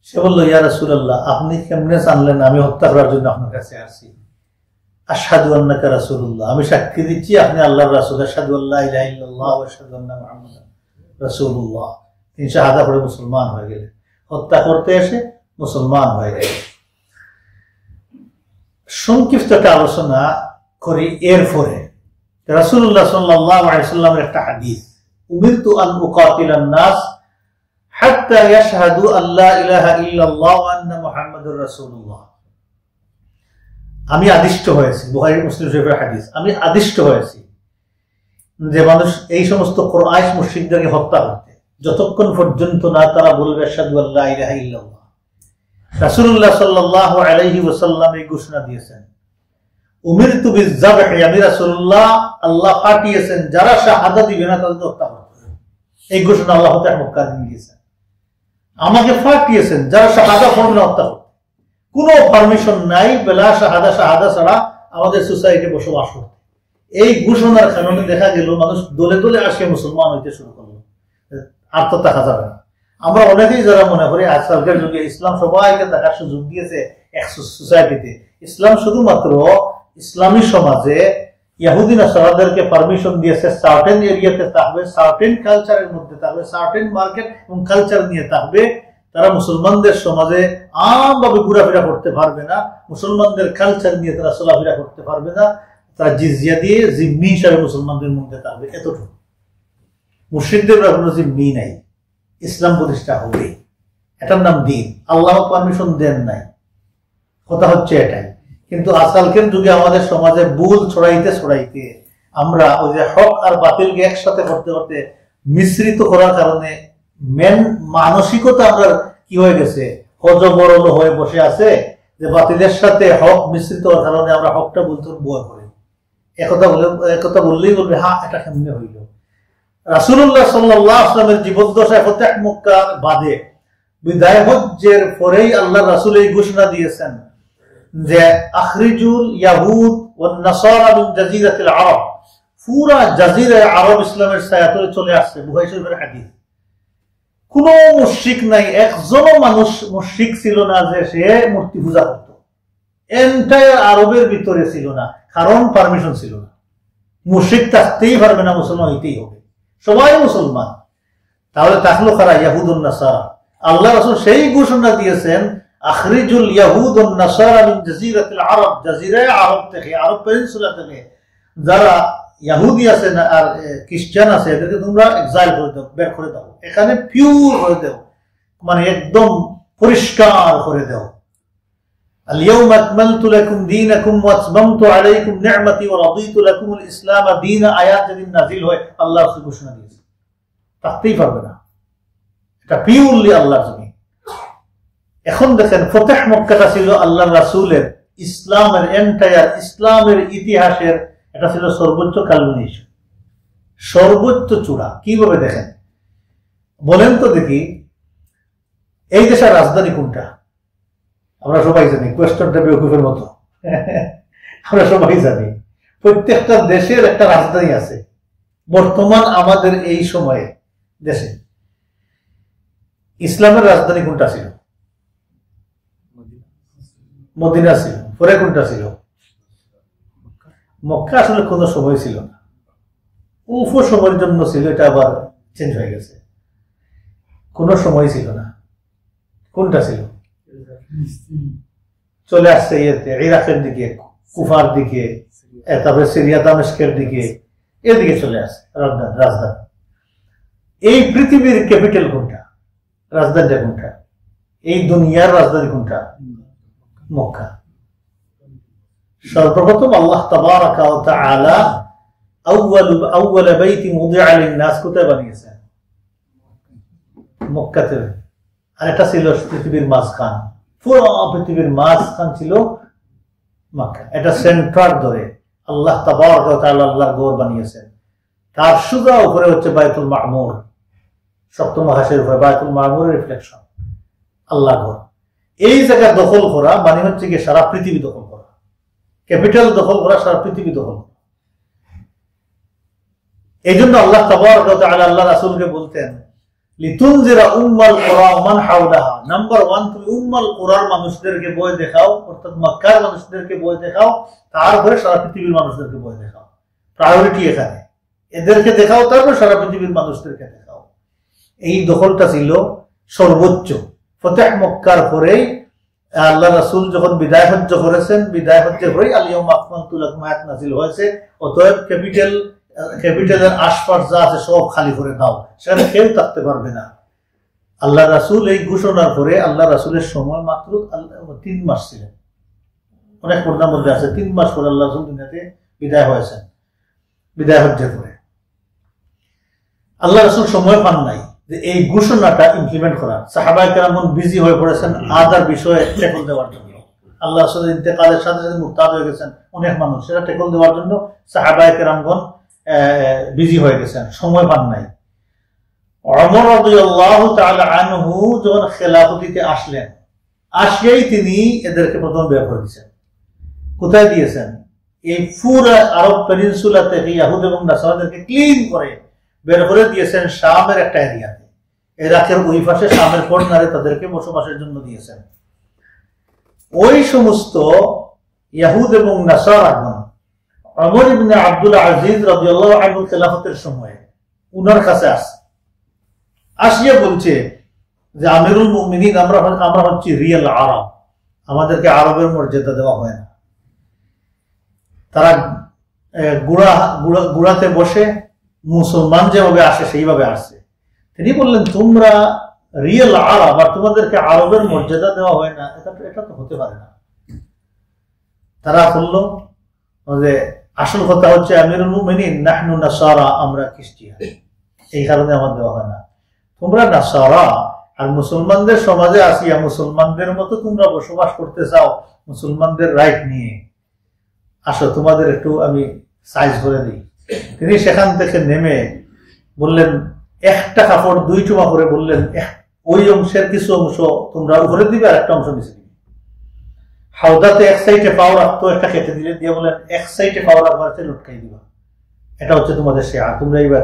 সে বলল, ইয়া রাসূলুল্লাহ, আপনি কেমনে জানলেন আমি হত্যা করার জন্য আপনার কাছে আসছি? আশহাদু আন্নাকা রাসূলুল্লাহ, আমি সাক্ষী দিচ্ছি আপনি আল্লাহর রাসূল। আশহাদু আল্লা ইলাহা ইল্লাল্লাহ ওয়া আশহাদু আন্না মুহাম্মাদান রাসূলুল্লাহ। তিনি শাহাদা পড়ে মুসলমান হয়ে গেলেন, হত্যা করতে এসে মুসলমান হয়ে গেলেন। সংক্ষিপ্ত একটা আলোচনা করি। এরপরে রাসূলুল্লাহ সাল্লাল্লাহু আলাইহি ওয়াসাল্লামের একটা হাদিস, উমিরতু আন উকাতিলান নাস হাত্তা ইয়াশহাদু আল্লা ইলাহা ইল্লাল্লাহ ওয়া আন্না মুহাম্মাদুর রাসূলুল্লাহ। আমি আদিষ্ট হয়েছি, বুখারী মুসলিম শরীফের হাদিস, আমি আদিষ্ট হয়েছি যে মানুষ এই সমস্ত কুরাইশ মুশরিকদেরকে হত্যা করতে, যতক্ষণ পর্যন্ত না তারা বলবে আশহাদু আল্লা ইলাহা ইল্লাল্লাহ। রাসূলুল্লাহ সাল্লাল্লাহু আলাইহি ওয়াসাল্লাম এই ঘোষণা দিয়েছেন, উমিরতু বিয-যাবহি, আমি রাসূলুল্লাহ আল্লাহ পাঠিয়েছেন যারা শাহাদা দিবে না তাদের হত্যা করতে। এই ঘোষণা আল্লাহ তাআলা মক্কায় দিয়েছেন। আমাকে ফাটিয়েছেন যারা শাহাদা পড়বে না হত্যা করতে। কোনো পারমিশন নাই বেলা শাহাদা ছাড়া আমাদের সোসাইটি বসবাস করতে। এই ঘোষণার কারণে দেখা গেল মানুষ দলে দলে আসে মুসলমান হইতে শুরু করলো, আর তো দেখা যাবে না। আমরা অনেকেই যারা মনে করি আজকালকার যুগে ইসলাম সবাইকে দেখার সুযোগ দিয়েছে এক সোসাইটিতে, ইসলাম শুধুমাত্র ইসলামী সমাজে ইহুদি নাসারাদেরকে পারমিশন দিয়েছে সার্টেন এরিয়াতে থাকবে, সার্টেন কালচারের মধ্যে থাকবে, সার্টেন মার্কেট এবং কালচার নিয়ে থাকবে। তারা মুসলমানদের সমাজে আমভাবে ঘোরাফেরা করতে পারবে না, মুসলমানদের কালচার নিয়ে তারা চলাফেরা করতে পারবে না, তারা জিজিয়া দিয়ে জিম্মি হিসাবে মুসলমানদের মধ্যে থাকবে। এতটুকু। মুশরিকদের কোনো জিম্মি নাই, ইসলাম প্রতিষ্ঠা হবে, এটার নাম দিন। আল্লাহ পারমিশন দেন নাই, কথা হচ্ছে এটাই। কিন্তু আজকালকের যুগে আমাদের সমাজে ভুল ছড়াইতে আমরা ওই যে হক আর বাতিলকে একসাথে করতে করতে মিশ্রিত করার কারণে মেন মানসিকতা আমরা কি হয়ে গেছে, হজবরল হয়ে বসে আছে যে বাতিলের সাথে হক মিশ্রিত হওয়ার কারণে আমরা হকটা বলতে ভয় করি। একথা বললেই বলবে হ্যাঁ এটা কেমনে হইল। রাসূলুল্লাহ সাল্লাল্লাহু আলাইহি ওয়াসাল্লামের জীবদ্দশায় ফতহ মক্কা বাদে বিদায় হজ্জের পরেই আল্লাহ রাসূল এই ঘোষণা দিয়েছেন যে আখরিজুল ইয়াহুদ ওয়ান নাসারা মিন জাজিরাতিল আরব। পুরা জাজিরায়ে আরব ইসলামের ছায়াতলে চলে আসছে, বুখারী শরীফের হাদিস। কোন মুশরিক নাই, একজনও মানুষ মুশরিক ছিল না যে সে মূর্তি পূজা করত। এন্টায়ার আরবের ভিতরে ছিল না, কারণ পারমিশন ছিল না। মুশরিক থাকতেই পারবে না, মুসলমান হইতেই হবে, সবাই মুসলমান। তাহলে থাকলো কারা? ইয়াহুদ ওয়ান নাসারা। আল্লাহ রাসূল সেই ঘোষণা দিয়েছেন আখরিজুল ইয়াহুদ ওয়ান নাসারা মিন জাজিরাতিল আরব, জাজিরায়ে আরব থেকে, আরব পেনিনসুলা থেকে যারা ইহুদি আছে না আর খ্রিস্টান আছে এদেরকে তোমরা এক্সাইল করে দাও, বের করে দাও, এখানে পিওর করে দাও, মানে একদম পরিষ্কার করে দাও। আল-ইয়াওমা আকমালতু লাকুম দীনাকুম ওয়া আতমামতু আলাইকুম নি'মাতি ওয়া রাদিতু লাকুমুল ইসলাম দীনা। আয়াত যেদিন নাযিল হয় আল্লাহ রাসূল ঘোষণা দিয়েছে, থাকতেই পারবে না, এটা পিওরলি আল্লাহর জমিন। এখন দেখেন ফতহ মক্কাটা ছিল আল্লাহ রাসূলের ইসলামের এন্টায়ার ইসলামের ইতিহাসের এটা ছিল সর্বোচ্চ কালমিনেশন, সর্বোচ্চ চূড়া। কিভাবে দেখেন বলেন তো দেখি, এই দেশের রাজধানী কোনটা? আমরা সবাই জানি, কোয়েশ্চনটা বেওকুফের মতো। আমরা সবাই জানি প্রত্যেকটা দেশের একটা রাজধানী আছে। বর্তমান আমাদের এই সময়ে দেশে ইসলামের রাজধানী কোনটা ছিল? মদিনা ছিল। পরে কোনটা ছিল? মক্কা। আসলে কোনো সময় ছিল না, সময়ের জন্য ছিল, এটা আবার চেঞ্জ হয়ে গেছে। কোনো সময় ছিল না। কোনটা ছিল? চলে আসছে ইরাকের দিকে, কুফার দিকে, তারপরে সিরিয়া দামেস্কের দিকে, এদিকে চলে আসছে রাজধানী। এই পৃথিবীর ক্যাপিটাল কোনটা? রাজধানীটা কোনটা? এই দুনিয়ার রাজধানী কোনটা? মক্কা। সর্বপ্রথম আল্লাহ তাবারাকা ওয়া তাআলা আউয়াল বাইতি মুদিআ লিন-নাস কোথায় বানিয়েছেন? মক্কাতে। আর এটা ছিল পৃথিবীর মাঝখান, পুরো পৃথিবীর মাঝখান ছিল মক্কা। এটা সেন্টার ধরে আল্লাহ তাবারাকা ওয়া তাআলা আল্লাহর ঘর বানিয়েছেন। তার সোজা উপরে হচ্ছে বাইতুল মামুর, সপ্তম আকাশের উপরে বাইতুল মামুরের রিফ্লেকশন, আল্লাহর ঘর। এই জায়গা দখল করা মানে হচ্ছে কি সারা পৃথিবী দখল করা, ক্যাপিটাল দখল করা, সারা পৃথিবী দখল করা। এই জন্য আল্লাহ তাবারাকা ওয়া তাআলা আল্লাহ রাসূলকে বলতেন লিতুনজিরা উম্মাল কুরা ওয়া মান হাওলাহা। নাম্বার 1, তুমি উম্মাল কুরার মানুষদেরকে ভয় দেখাও, অর্থাৎ মক্কার মানুষদেরকে ভয় দেখাও, তারপরে সারা পৃথিবীর মানুষদেরকে ভয় দেখাও। প্রায়োরিটি এখানে, এদেরকে দেখাও, তারপরে সারা পৃথিবীর মানুষদেরকে দেখাও। এই দখলটা ছিল সর্বোচ্চ। ফতহ মক্কার পরেই আল্লাহ রাসূল যখন বিদায় হজ্জ করেছেন, বিদায় হজ্জের পরেই আল-ইয়াওমা আকমালতু লাকুম আয়াত নাযিল হয়েছে। অতএব ক্যাপিটালের আশপাশ যা আছে সব খালি করে দাও, সেখানে কেউ থাকতে পারবে না। আল্লাহ রাসূল এই ঘোষণার পরে আল্লাহ রাসূলের সময় মাত্র 3 মাস ছিলেন। অনেক পর্দার মধ্যে আছে 3 মাস পরে আল্লাহ রাসূল দুনিয়াতে বিদায় হয়েছেন, বিদায় হজ্জের পরে। আল্লাহ রাসূল সময় পান নাই যে এই ঘোষণাটা ইমপ্লিমেন্ট করা। সাহাবায়ে কেরাম বিজি হয়ে পড়েছেন আদার বিষয়ে টেকল দেওয়ার জন্য। আল্লাহ রাসূলের ইন্তেকালের সাথে সাথে মুরতাদ হয়ে গেছেন অনেক মানুষ, সেটা টেকল দেওয়ার জন্য সাহাবায়ে কেরামগণ বিজি হয়ে গেছেন, সময় পান নাই। ওমর রাদিয়াল্লাহু তাআলা আনহু যখন খেলাফতিতে আসলেন, আসিয়াই তিনি এদেরকে প্রথম বের করে দিয়েছেন। কোথায় দিয়েছেন? এই পুরো আরব পেনিনসুলা থেকে ইহুদ এবং নাসারাদেরকে ক্লিন করে বের করে দিয়েছেন শামের একটা এরিয়াতে। ইরাকের ওই পাশে শামের কর্নারে তাদেরকে বসবাসের জন্য দিয়েছেন। ওই সমস্ত ইহুদ এবং নাসারাগণ ওমর ইবনে আব্দুল আজিজ রাদিয়াল্লাহু আনহু খেলাফতের সময় উনার কাছে আসে, আসিয়া বলছে যে আমিরুল মুমিনিন, আমরা হচ্ছি রিয়েল আরব, আমাদেরকে আরবের মর্যাদা দেওয়া হয় না। তারা গুড়াতে বসে মুসলমান যেভাবে আসে সেইভাবে আসছে। তিনি বললেন, তোমরা রিয়েল আরব আর তোমাদেরকে আরবের মর্যাদা দেওয়া হয় না, এটা তো হতে পারে না। তারা বলল যে আসল কথা হচ্ছে আমিরুল মুমিনিন নাহনু নাসারা, আমরা খ্রিস্টান, এই কারণে আমার দেওয়া হয় না। তোমরা নাসারা আর মুসলমানদের সমাজে আসিয়া মুসলমানদের মতো তোমরা বসবাস করতে চাও মুসলমানদের রাইট নিয়ে, আসো তোমাদের একটু আমি সাইজ করে দিই। তিনি সেখান থেকে নেমে বললেন, একটা কাপড় 2 টুকরা করে বললেন, ওই অংশের কিছু অংশ তোমরা উপরে দিবে আর একটা অংশ নিচে দিবে। হাওদাতে এক সাইডে পাও রাখতো, একটা কেটে দিলে দিয়ে বললেন এক সাইডে পাও রাখবার লটকাই দিবা, এটা হচ্ছে তোমাদের শেয়ার, তোমরা এইবার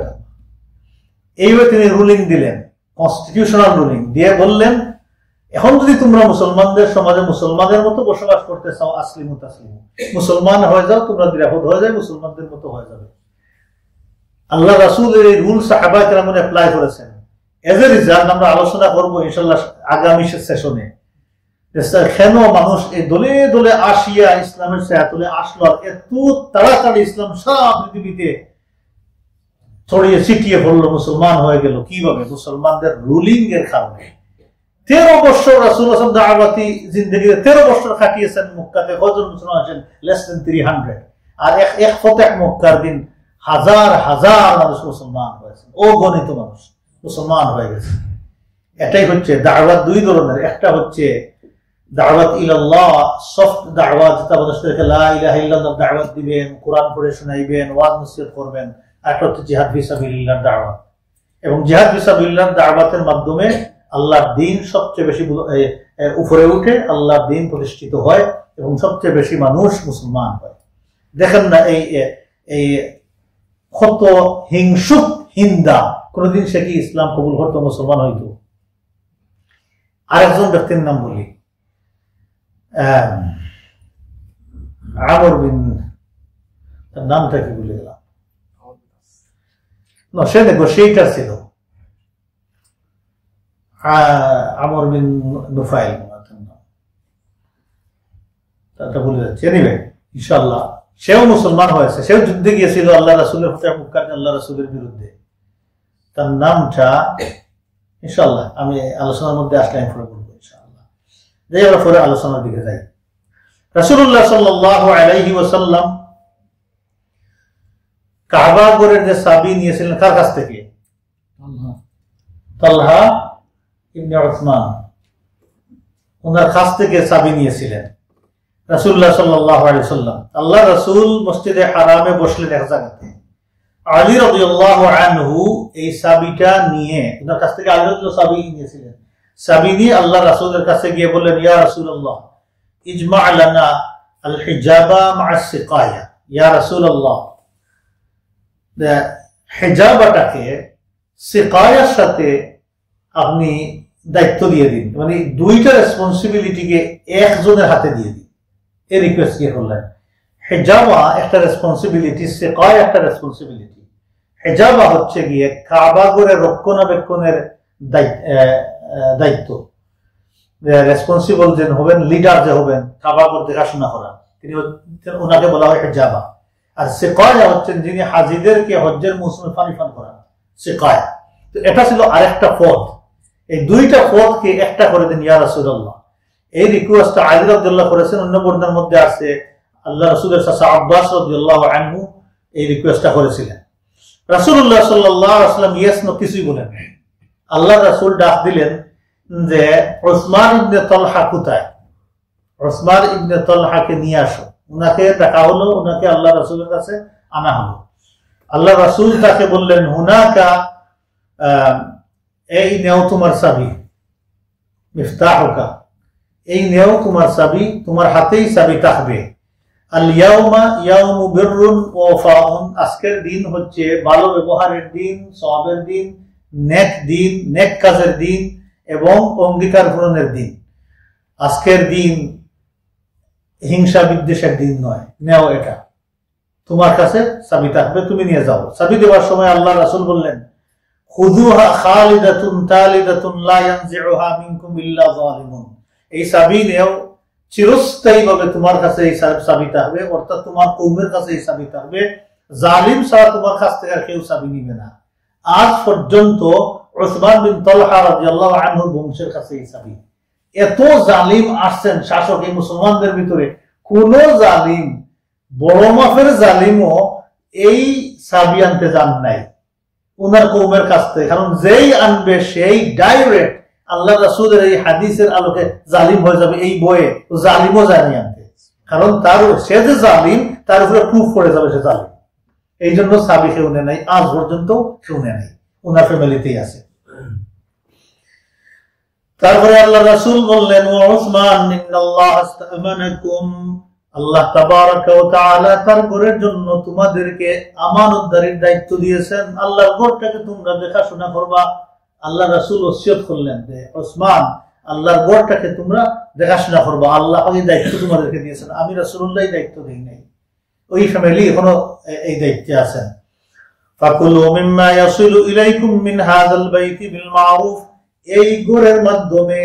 এইভাবে তিনি রুলিং দিলেন, কনস্টিটিউশনাল রুলিং দিয়ে বললেন, এখন যদি তোমরা মুসলমানদের সমাজে মুসলমানের মতো বসবাস করতে চাও, আসলিমু তাসলিমু, মুসলমান হয়ে যাও, তোমরা নিরাপদ হয়ে যাও, মুসলমানদের মতো হয়ে যাবে। আল্লাহ রাসূলের এই রুল সাহাবা কেরাম অ্যাপ্লাই করেছেন। এজ এ রিজাল্ট আমরা আলোচনা করবো ইনশাআল্লাহ আগামী সেশনে, কেন মানুষ এই দলে দলে আসিয়া ইসলামের ছায়াতলে আসলো, এত তাড়াতাড়ি ইসলাম সারা পৃথিবীতে ছড়িয়ে ছিটিয়ে পড়লো, মুসলমান হয়ে গেল কিভাবে? মুসলমানদের রুলিং এর কারণে। 13 বছর রাসূলুল্লাহ দাওয়াতি জিন্দেগিতে 13 বছর কাটিয়েছেন মক্কাতে, কতজন মুসলমান আছেন? Less than 300। আর এক ফতেহ মক্কার দিন হাজার হাজার মানুষ মুসলমান হয়েছে, অগণিত মানুষ মুসলমান হয়ে গেছে। এটাই হচ্ছে দাওয়াত। 2 ধরনের, একটা হচ্ছে দাওয়াত ইলাল্লাহ, সফট দাওয়াত, যেটা মানুষদেরকে লা ইলাহা ইল্লাল্লাহ দাওয়াত দিবেন, কোরআন পড়ে শোনাইবেন, ওয়াজ নসিহত করবেন। আর একটা হচ্ছে জিহাদ ফি সাবিলিল্লাহ দাওয়াত। এবং জিহাদ ফি সাবিলিল্লাহ দাওয়াতের মাধ্যমে আল্লাহর দ্বীন সবচেয়ে বেশি উপরে উঠে, আল্লাহর দ্বীন প্রতিষ্ঠিত হয় এবং সবচেয়ে বেশি মানুষ মুসলমান হয়। দেখেন না এই কত হিংসুক হিন্দা, কোনদিন সে কি ইসলাম কবুল করতো, মুসলমান হইতো? আরেকজন ব্যক্তির নাম বলি, আমর বিন, তার নামটা কি ভুলে গেলাম, সে নেগোশিয়েটর ছিল, আমর বিন নুফাইল, তারটা ভুলে যাচ্ছে। এনিওয়ে ইনশাআল্লাহ সেও মুসলমান হয়েছে, সেও যুদ্ধে গিয়েছিল আল্লাহ রাসূলের আল্লাহ রাসূলের বিরুদ্ধে। তার নামটা ইনশাআল্লাহ আমি আলোচনার মধ্যে আসলে আমি পরে বলবো ইনশাআল্লাহ। যাই আমরা পরে আলোচনার দিকে যাই। রাসূলুল্লাহ সাল্লাল্লাহু আলাইহি ওয়াসাল্লাম কাবা ঘরের যে চাবি নিয়েছিলেন কার কাছ থেকে? তালহা ইবনে উসমান, ওনার কাছ থেকে চাবি নিয়েছিলেন রাসূলুল্লাহ সাল্লাল্লাহু আলাইহি ওয়াসাল্লাম। আল্লাহ রাসূল মসজিদে হারামে বসলেন এক জায়গাতে, আলী রাদিয়াল্লাহু আনহু এই চাবিটা নিয়ে, ওনার কাছ থেকে আলী রাদিয়াল্লাহু চাবি নিয়েছিলেন। চাবি নিয়ে আল্লাহ রাসূলের কাছে গিয়ে বললেন, ইয়া রাসূলুল্লাহ ইজমা লানা আল হিজাবা মা সিকায়া, ইয়া রাসূলুল্লাহ হিজাবাটাকে সিকায়ার সাথে আপনি দায়িত্ব দিয়ে দিন, মানে 2টা রেসপন্সিবিলিটিকে একজনের হাতে দিয়ে দিন। এই রিকোয়েস্ট কি করলেন? হিজাবা একটা রেসপন্সিবিলিটি, সিকায়া একটা রেসপন্সিবিলিটি। হিজাবা হচ্ছে গিয়ে কাবা ঘরের রক্ষণাবেক্ষণের দায়িত্ব, রেসপন্সিবল যে হবেন, লিডার যে হবেন কাবা ঘর দেখাশোনা করা, তিনি ওনাকে বলা হয় হিজাবা। আর সিকায়া হচ্ছেন যিনি হাজিদেরকে হজ্জের মৌসুমে পানি পান করান, সিকায়া। তো এটা ছিল আরেকটা পদ, এই 2টা পদকে একটা করে দিন ইয়া রাসূলুল্লাহ। এই রিকোয়েস্টটা আলী রাদিয়াল্লাহু করেছেন। অন্য বর্ণনার মধ্যে আছে আল্লাহ রাসূলের চাচা আব্বাস রাদিয়াল্লাহু আনহু এই রিকোয়েস্টটা করেছিলেন। রাসূলুল্লাহ সাল্লাল্লাহু আলাইহি ওয়াসাল্লাম ইয়েস নো কিছুই বলেন। আল্লাহ রাসূল ডাক দিলেন যে উসমান ইবনে তালহা কোথায়? উসমান ইবনে তালহাকে নিয়ে আসো। উনাকে ডাকা হলো, উনাকে আল্লাহ রাসূলের কাছে আনা হলো। আল্লাহ রাসূল তাকে বললেন, হুনাকা এই নেও তোমার চাবি, মিফতাহুকা, এই নেও তোমার চাবি, তোমার হাতেই চাবি থাকবে। আল ইয়াউমা ইয়াউমু বিররুন ওয়া ওয়াফাউন, আজকের দিন হচ্ছে ভালো ব্যবহারের দিন, সওয়াবের দিন, নেক কাজের দিন এবং অঙ্গীকার পূরণের দিন। আজকের দিন হিংসা বিদ্বেষের দিন নয়। নেও, এটা তোমার কাছে চাবি থাকবে, তুমি নিয়ে যাও। চাবি দেওয়ার সময় আল্লাহ রাসূল বললেন, খুযুহা খালিদাতুন তালিদাতুন লা ইয়ানজিউহা মিনকুম ইল্লা যালিমুন, এই চাবি নেও, চিরস্থায়ী ভাবে তোমার কাছে এই চাবি থাকবে, অর্থাৎ তোমার কওমের কাছে এই চাবি থাকবে, জালিম ছাড়া তোমার কাছ থেকে আর কেউ চাবি নিবে না। আজ পর্যন্ত উসমান বিন তালহা রাদিয়াল্লাহু আনহুর বংশের কাছে এই চাবি। এত জালিম আসছেন শাসক এই মুসলমানদের ভিতরে, কোন জালিম, বড় মাপের জালিমও এই চাবি আনতে যান নাই উনার কওমের কাছ থেকে, কারণ যেই আনবে সেই ডাইরেক্ট আল্লাহ রাসূলের এই হাদিসের আলোকে জালিম হয়ে যাবে। এই বয়ে জালিমও জানি আনতে, কারণ তার সে যে জালিম তার উপরে প্রুফ পড়ে যাবে সে জালিম। এই জন্য চাবি কেউ নেয় নাই, আজ পর্যন্ত কেউ নেয় নাই, উনার ফ্যামিলিতেই আছে। তারপরে আল্লাহ রাসূল বললেন, ওয়া উসমান ইন্নাল্লাহ আস্তামানাকুম, আল্লাহ তাবারাকা ওয়া তাআলা তার ঘরের জন্য তোমাদেরকে আমানতদারির দায়িত্ব দিয়েছেন। আল্লাহর ঘরটাকে তোমরা দেখাশোনা করবা। আল্লাহ রাসূল ওসিয়ত করলেন যে উসমান, আল্লাহর ঘরটাকে তোমরা দেখাশোনা করবা, আল্লাহ এই দায়িত্ব তোমাদেরকে দিয়েছেন, আমি রাসূলুল্লাহ এই দায়িত্ব দেই নাই। ওই ফ্যামিলি এখনো এই দায়িত্বে আছেন। ফাকুলু মিম্মা ইয়াসিলু ইলাইকুম মিন হাযাল বাইতি বিল মারুফ, এই ঘরের মাধ্যমে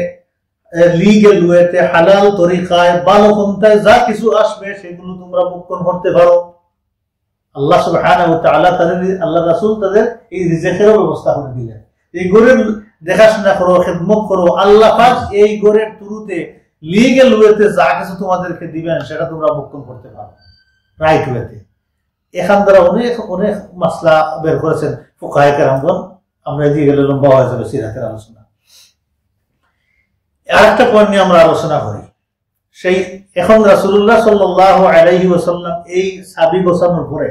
লিগ্যাল ওয়েতে হালাল তরিকায় ভালো পন্থায় যা কিছু আসবে সেগুলো তোমরা ভক্ষণ করতে পারো। আল্লাহ সুবহানাহু ওয়া তাআলা তাদের, আল্লাহ রাসূল তাদের এই রিজিকের ব্যবস্থা করে দিলেন। এই ঘরের দেখাশোনা করো, খেদমত করো। আল্লাহ পাক এই ঘরের থ্রুতে লিগ্যাল ওয়েতে যা কিছু তোমাদেরকে দিবেন সেটা তোমরা ভক্ষণ করতে পারো রাইট ওয়েতে। এখান দ্বারা অনেক অনেক মাসলা বের করেছেন ফুকাহে কেরামগণ, আমরা এদিকে গেলে লম্বা হয়ে যাবে সিরাতের আলোচনা। আরেকটা পয়েন্ট নিয়ে আমরা আলোচনা করি, সেই এখন রাসূলুল্লাহ সাল্লাল্লাহু আলাইহি ওয়াসাল্লাম এই চাবি গোছানোর পরে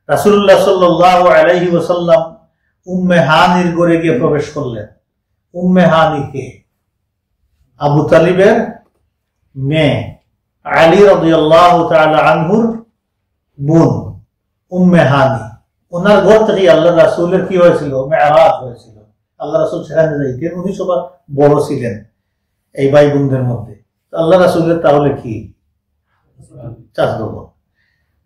রাসূলুল্লাহ সাল্লাল্লাহু আলাইহি ওয়াসাল্লাম উম্মে হানির ঘরে গিয়ে প্রবেশ করলেন। উম্মে হানি কে? আবু তালিবের মেয়ে, আলী রাদিয়াল্লাহু তাআলা আনহুর বোন উম্মে হানি। ওনার ঘর থেকে আল্লাহ রাসূলের কি হয়েছিল? মেরাজ হয়েছিল। আল্লাহ রাসূল সেখানে যাইতেন, উনি সবার বড় ছিলেন এই ভাই বোনদের মধ্যে। আল্লাহ রাসূলের তাহলে কি চাচা বোন।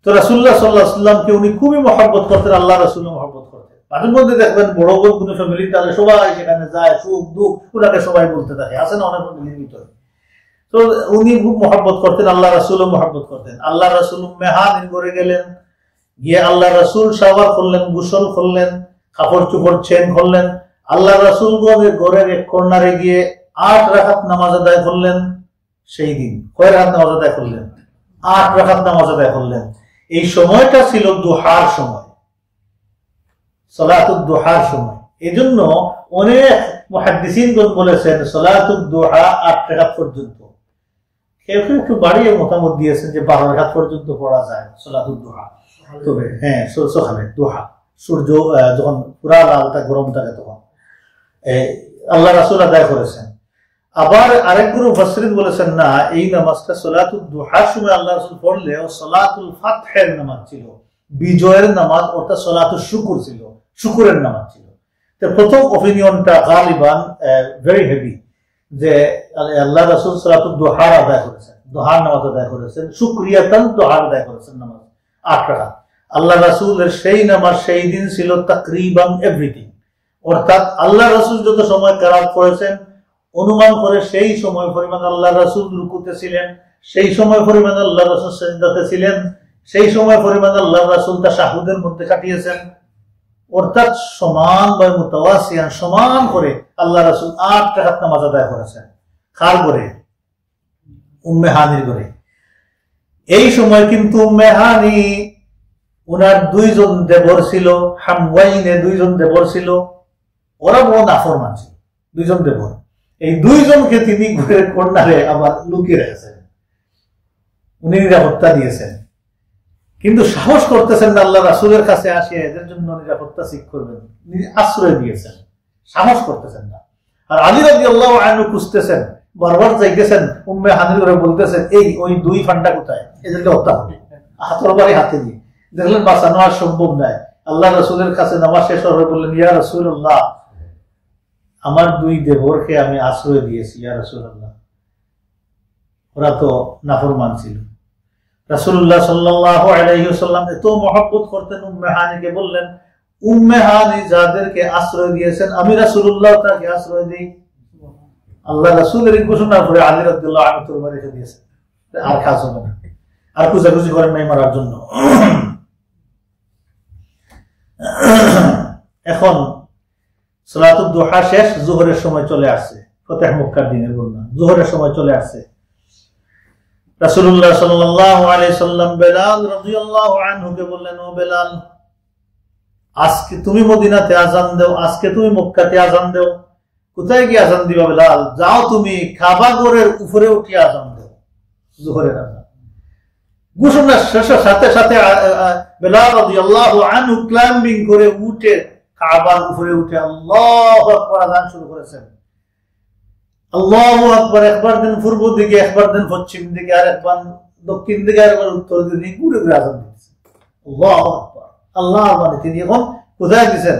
তো রাসূলুল্লাহ সাল্লাল্লাহু আলাইহি ওয়াসাল্লামকে উনি খুবই মহব্বত করতেন, আল্লাহ রাসূলও মহব্বত করতেন। মাঝে মধ্যে দেখবেন বড় বড় কোনো ফ্যামিলি তাহলে সবাই সেখানে যায়, সুখ দুঃখ ওনাকে সবাই বলতে থাকে, আছে না অনেক ফ্যামিলির ভিতরে। তো উনি খুব মহব্বত করতেন, আল্লাহ রাসূলও মহব্বত করতেন। আল্লাহ রাসূল উম্মে হানির ঘরে গেলেন, গিয়ে আল্লাহ রাসূল শাওয়ার করলেন, গোসল করলেন, কাপড় চোপড় চেঞ্জ করলেন। আল্লাহ রাসূল ঘরের এক কর্নারে গিয়ে 8 রাকাত নামাজ আদায় করলেন। সেই দিন কয় রাকাত নামাজ আদায় করলেন? 8 রাকাত নামাজ আদায় করলেন। এই সময়টা ছিল দুহার সময়, সালাতুদ দুহার সময়। এজন্য অনেক মুহাদ্দিসিনগণ বলেছেন সালাতুদ দুহা 8 রাকাত পর্যন্ত। কেউ কেউ একটু বাড়িয়ে মতামত দিয়েছেন যে 12 রাকাত পর্যন্ত পড়া যায় সালাতুদ দুহা। তবে হ্যাঁ, সকালে দুহা, সূর্য যখন পুরা লালটা গরম থাকে তখন আল্লাহ রাসূল আদায় করেছেন। আবার আরেক গ্রুপ মুফাসসিরিন বলেছেন না, এই নামাজটা সালাতুদ দুহার সময় আল্লাহ রাসূল পড়লে ও সালাতুল ফাতহের নামাজ ছিল, বিজয়ের নামাজ, অর্থাৎ সালাতুল শুকর ছিল, শুকরের নামাজ ছিল। তো প্রথম অপিনিয়নটা গালিবান ভেরি হেভি, যে আল্লাহ রাসূল সালাতুদ দুহার আদায় করেছেন, দুহার নামাজ আদায় করেছেন, শুকরিয়াতান দুহার আদায় করেছেন নামাজ 8 রাকাত। আল্লাহ রাসূলের সেই নামাজ সেই দিন ছিল তাকরিবান এভরিথিং, অর্থাৎ আল্লাহ রাসূল যত সময় কেরাত করেছেন অনুমান করে সেই সময় পরিমাণ আল্লাহ রাসূল রুকুতে ছিলেন, সেই সময় পরিমাণ আল্লাহ রাসূল সিজদাতে ছিলেন, সেই সময় পরিমাণ আল্লাহ রাসূল তাশাহুদের মধ্যে কাটিয়েছেন। অর্থাৎ সমান বা মুতাওয়াসিয়ান সমান করে আল্লাহ রাসূল 8 রাকাত নামাজ আদায় করেছেন। কার ঘরে? উম্মে হানির ঘরে। এই সময় কিন্তু উম্মে হানি, ওনার 2 জন দেবর ছিল, হামওয়াইনে 2 জন দেবর ছিল, ওরা বড় নাফরমান ছিল 2 জন দেবর। এই 2 জনকে তিনি ঘরের কর্নারে আবার লুকিয়ে রেখেছেন, উনি নিরাপত্তা দিয়েছেন, কিন্তু সাহস করতেছেন না আল্লাহ রাসূলের কাছে আসিয়া এদের জন্য নিরাপত্তা ঠিক করবেন, আশ্রয় দিয়েছেন, সাহস করতেছেন না। আর আলী রাদিয়াল্লাহু আনহু খুঁজতেছেন, বারবার যাইতেছেন, উম্মে হানির করে বলতেছেন এই ওই দুই ফান্ডা কোথায়, এদেরকে হত্যা হবে হাতের বাড়ি হাতে নিয়ে। দেখলেন বাঁচানো আর সম্ভব নয়। আল্লাহ রাসূলের কাছে নামাজ শেষ হয়ে বললেন, ইয়া রাসূলুল্লাহ, আমার দুই দেবরকে আমি আশ্রয় দিয়েছি ইয়া রাসূলুল্লাহ, ওরা তো নাফরমান ছিল। রাসূলুল্লাহ সাল্লাল্লাহু আলাইহি ওয়াসাল্লাম এত মহব্বত করতেন উম্মে হানিকে, বললেন উম্মে হানি যাদেরকে আশ্রয় দিয়েছেন আমি রাসূলুল্লাহ তাকে আশ্রয় দেই। আল্লাহ রাসূলের ঘোষণার পরে আলী রাদিয়াল্লাহু আনহু তরবারি রেখে দিয়েছেন, আর কাজ হবে না, আর খুঁজাখুঁজি করেন নাই মারার জন্য। এখন সালাতুদ দুহা শেষ, যোহরের সময় চলে আসছে, ফতেহ মক্কার দিনের বর্ণনা, যোহরের সময় চলে আসছে। রাসূলুল্লাহ সাল্লাল্লাহু আলাইহি সাল্লাম বেলাল রাদিয়াল্লাহু আনহুকে বললেন, ও বেলাল, আজকে তুমি মদিনাতে আজান দাও, আজকে তুমি মক্কাতে আজান দাও। কোথায় গিয়ে আজান দিবা বেলাল? যাও তুমি কাবা ঘরের উপরে উঠে আজান দাও, যোহরের আজান। ঘোষণা শেষের সাথে সাথে বেলাল রাদিয়াল্লাহু আনহু ক্লাইম্বিং করে উঠে কাবার উপরে উঠে আল্লাহু আকবার আজান শুরু করেছেন। আল্লাহু আকবার, একবার দিন পূর্ব দিকে, একবার দিন পশ্চিম দিকে, আর একবার দক্ষিণ দিকে, আর একবার উত্তর দিকে ঘুরে ঘুরে আজান দিচ্ছেন। আল্লাহু আকবার, আল্লাহ মানে তিনি এখন কোথায় দিচ্ছেন?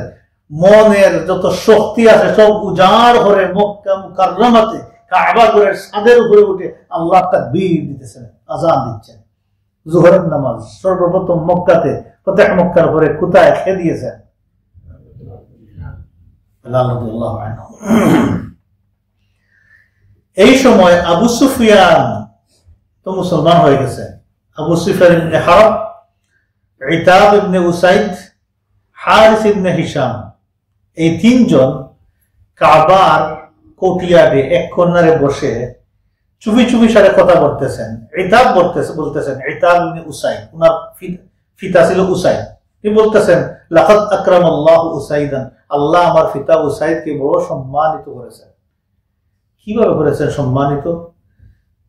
মনের যত শক্তি আছে সব উজাড় করে মক্কা মুকাররমাতে কাবা ঘরের ছাদের উপরে উঠে আল্লাহ তাকবীর দিতেছেন, আজান দিচ্ছেন। যোহরের নামাজ সর্বপ্রথম মক্কাতে, ফতেহ মক্কার পরে কোথায় খেয়ে দিয়েছেন? এই সময় আবু সুফিয়ান তো মুসলমান হয়ে গেছে। আবু সুফিয়ান ইবনে হারব, ইতাব ইবনে উসাইদ, হারিস ইবনে হিশাম, এই তিনজন কাবার কোটিয়ারে এক কর্নারে বসে চুপি চুপি সাথে কথা বলতেছেন। ইতাব বলতেছেন, ইতাব ইবনে উসাইদ, ওনার ফিতা ছিল উসাইদ, তিনি বলতেছেন লাকাদ আকরামাল্লাহু উসাইদান, আল্লাহ আমার ফিতা উসাইদকে বড় সম্মানিত করেছেন। কিভাবে করেছেন সম্মানিত?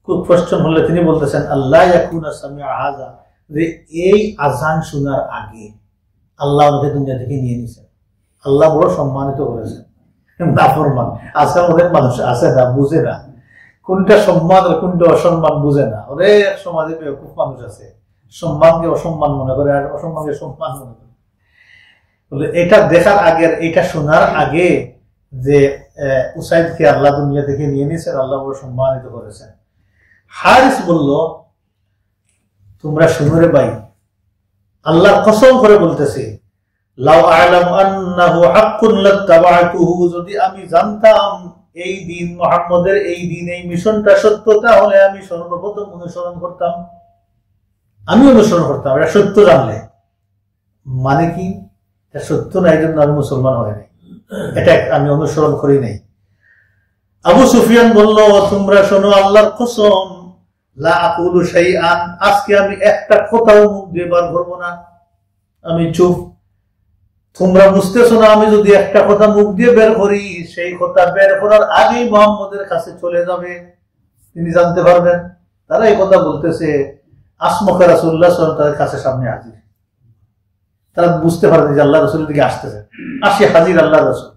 খুব কোশ্চেন হলে তিনি বলতেছেন আল্লাহ ইয়াকুনা সামিআ হাযা, যে এই আজান শোনার আগে আল্লাহ ওনাকে দুনিয়া থেকে নিয়ে নিয়েছেন, আল্লাহ বড় সম্মানিত করেছেন। নাফরমান আজকাল অনেক মানুষ আছে না, বুঝে না কোনটা সম্মান আর কোনটা অসম্মান, বুঝে না। অনেক সমাজে খুব মানুষ আছে সম্মানকে অসম্মান মনে করে আর অসম্মানকে সম্মান মনে করে। বলে এটা দেখার আগে, এটা শোনার আগে যে উসাইদকে আল্লাহ দুনিয়া থেকে নিয়ে নিয়েছেন, আল্লাহ বড় সম্মানিত করেছেন। হারিস বলল তোমরা শুনো রে ভাই, আল্লাহর কসম করে বলতেছি, লাউ আ'লামু আন্নাহু হাক্কুন লাত্তাবা'তুহু, যদি আমি জানতাম এই দিন মুহাম্মদের, এই দিন, এই মিশনটা সত্য, তাহলে আমি সর্বপ্রথম অনুসরণ করতাম, আমি অনুসরণ করতাম। এটা সত্য জানলে মানে কি? এটা সত্য না, এই জন্য আমি মুসলমান হয় নাই, এটা আমি অনুসরণ করি নাই। আবু সুফিয়ান বলল তোমরা শোনো, আল্লাহর কসম, লা আকুলু শাইআন, আজকে আমি একটা কথাও মুখ দিয়ে বার করবো না, আমি চুপ। তোমরা বুঝতেছো না, আমি যদি একটা কথা মুখ দিয়ে বের করি, সেই কথা বের করার আগেই মুহাম্মদের কাছে চলে যাবে, তিনি জানতে পারবেন। তারা এই কথা বলতেছে, আসমকা রাসূলুল্লাহ সাল্লাল্লাহু আলাইহি ওয়াসাল্লাম তাদের কাছে সামনে হাজির। তারা বুঝতে পারেনি যে আল্লাহ রাসূলের দিকে আসতেছে, আসে হাজির আল্লাহ রাসূল।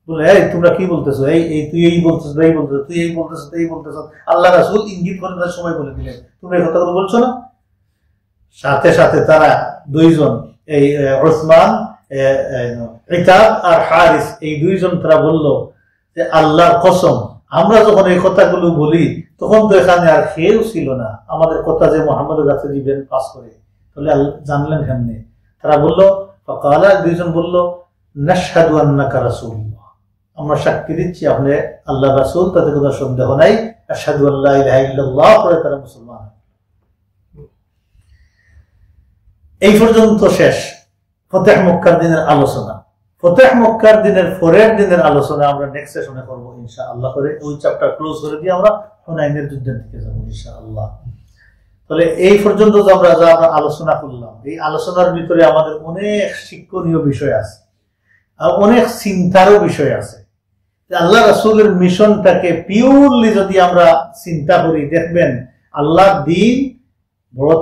বলে এই তোমরা কি বলতেছো, এই তুই এই বলতেছ, এই বলতেছ, তুই এই বলতেছ, এই বলতেছ। আল্লাহ রাসূল ইঙ্গিত করে তার সময় বলে দিলেন, তোমরা এই কথাগুলো বলছো না। সাথে সাথে তারা দুইজন, এই উসমান, ইতাব আর হারিস, এই দুইজন তারা বলল যে আল্লাহর কসম, আমরা যখন এই কথাগুলো বলি তখন তো এখানে আর কেউ ছিল না, আমাদের কথা যে মুহাম্মদের কাছে দিবেন পাস করে, তাহলে জানলেন কেমনে? তারা বলল, ফাকালা, দুইজন বলল, নাশহাদু আন্নাকা রাসূলুল্লাহ, আমরা সাক্ষী দিচ্ছি আপনি আল্লাহ রাসূল, তাতে কোনো সন্দেহ নাই। আশহাদু আল্লা ইলাহা ইল্লাল্লাহ, পরে তারা মুসলমান। এই পর্যন্ত শেষ ফতেহ মক্কার দিনের আলোচনা। ফতেহ মক্কার দিনের পরের দিনের আলোচনা আমরা নেক্সট সেশনে করবো ইনশাআল্লাহ। করে ওই চ্যাপ্টার ক্লোজ করে দিয়ে আমরা হুনাইনের যুদ্ধের দিকে যাবো ইনশাআল্লাহ। তাহলে এই পর্যন্ত আমরা যা আলোচনা করলাম, এই আলোচনার ভিতরে আমাদের অনেক শিক্ষণীয় বিষয় আছে আর অনেক চিন্তারও বিষয় আছে। আল্লাহ রাসূলের মিশনটাকে পিওরলি যদি আমরা চিন্তা করি, দেখবেন আল্লাহর দিন বড়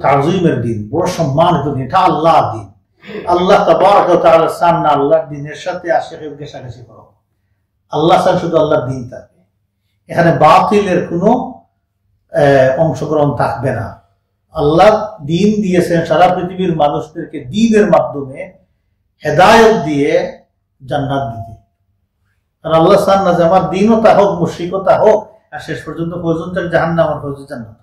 তাজিমের দিন, বড় সম্মানিত দিন। এটা আল্লাহর দিন, আল্লাহ তাবারক ওয়া তাআলার সামনে আল্লাহর দিনের সাথে আশিকের ঘেঁষাঘেঁষি করো। আল্লাহ ছাড়া শুধু আল্লাহর দিন থাকবে, এখানে বাতিলের কোনো অংশগ্রহণ থাকবে না। আল্লাহ দিন দিয়েছেন সারা পৃথিবীর মানুষদেরকে দিনের মাধ্যমে হেদায়ত দিয়ে জান্নাত দিতে। আর আল্লাহ চান না যে আমার দিনও তা হোক, মুশরিকও হোক, আর শেষ পর্যন্ত জাহান্নাম আর পর্যন্ত জান্নাত।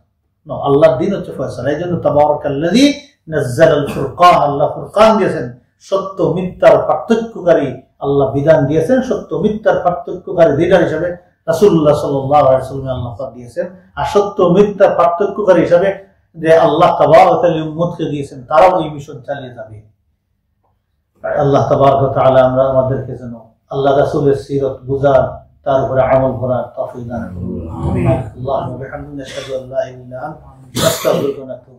আল্লাহর দিন হচ্ছে ফয়সালা। এই জন্য তাবারাকাল্লাযী নাযালাল ফুরকান, আল্লাহ ফুরকান দিয়েছেন, সত্য মিথ্যার পার্থক্যকারী আল্লাহ বিধান দিয়েছেন। সত্য মিথ্যার পার্থক্যকারী লিডার হিসেবে রাসূলুল্লাহ সাল্লাল্লাহু আলাইহি ওয়াসাল্লাম আল্লাহ পাক দিয়েছেন। আর সত্য মিথ্যার পার্থক্যকারী হিসেবে যে আল্লাহ তাবারক ওয়া তাআলা উম্মতকে দিয়েছেন, তারাও এই মিশন চালিয়ে যাবে। আল্লাহ তাবারক ওয়া তাআলা আমরা আমাদেরকে যেন আল্লাহ রাসূলের সিরাত বুঝার, তার উপরে আমল করার তৌফিক দান করুন। আমিন। আল্লাহুম্মা বিহামদিকা আশহাদু আল্লা ইলাহা ইল্লা আনতা আস্তাগফিরুকা ওয়া আতুবু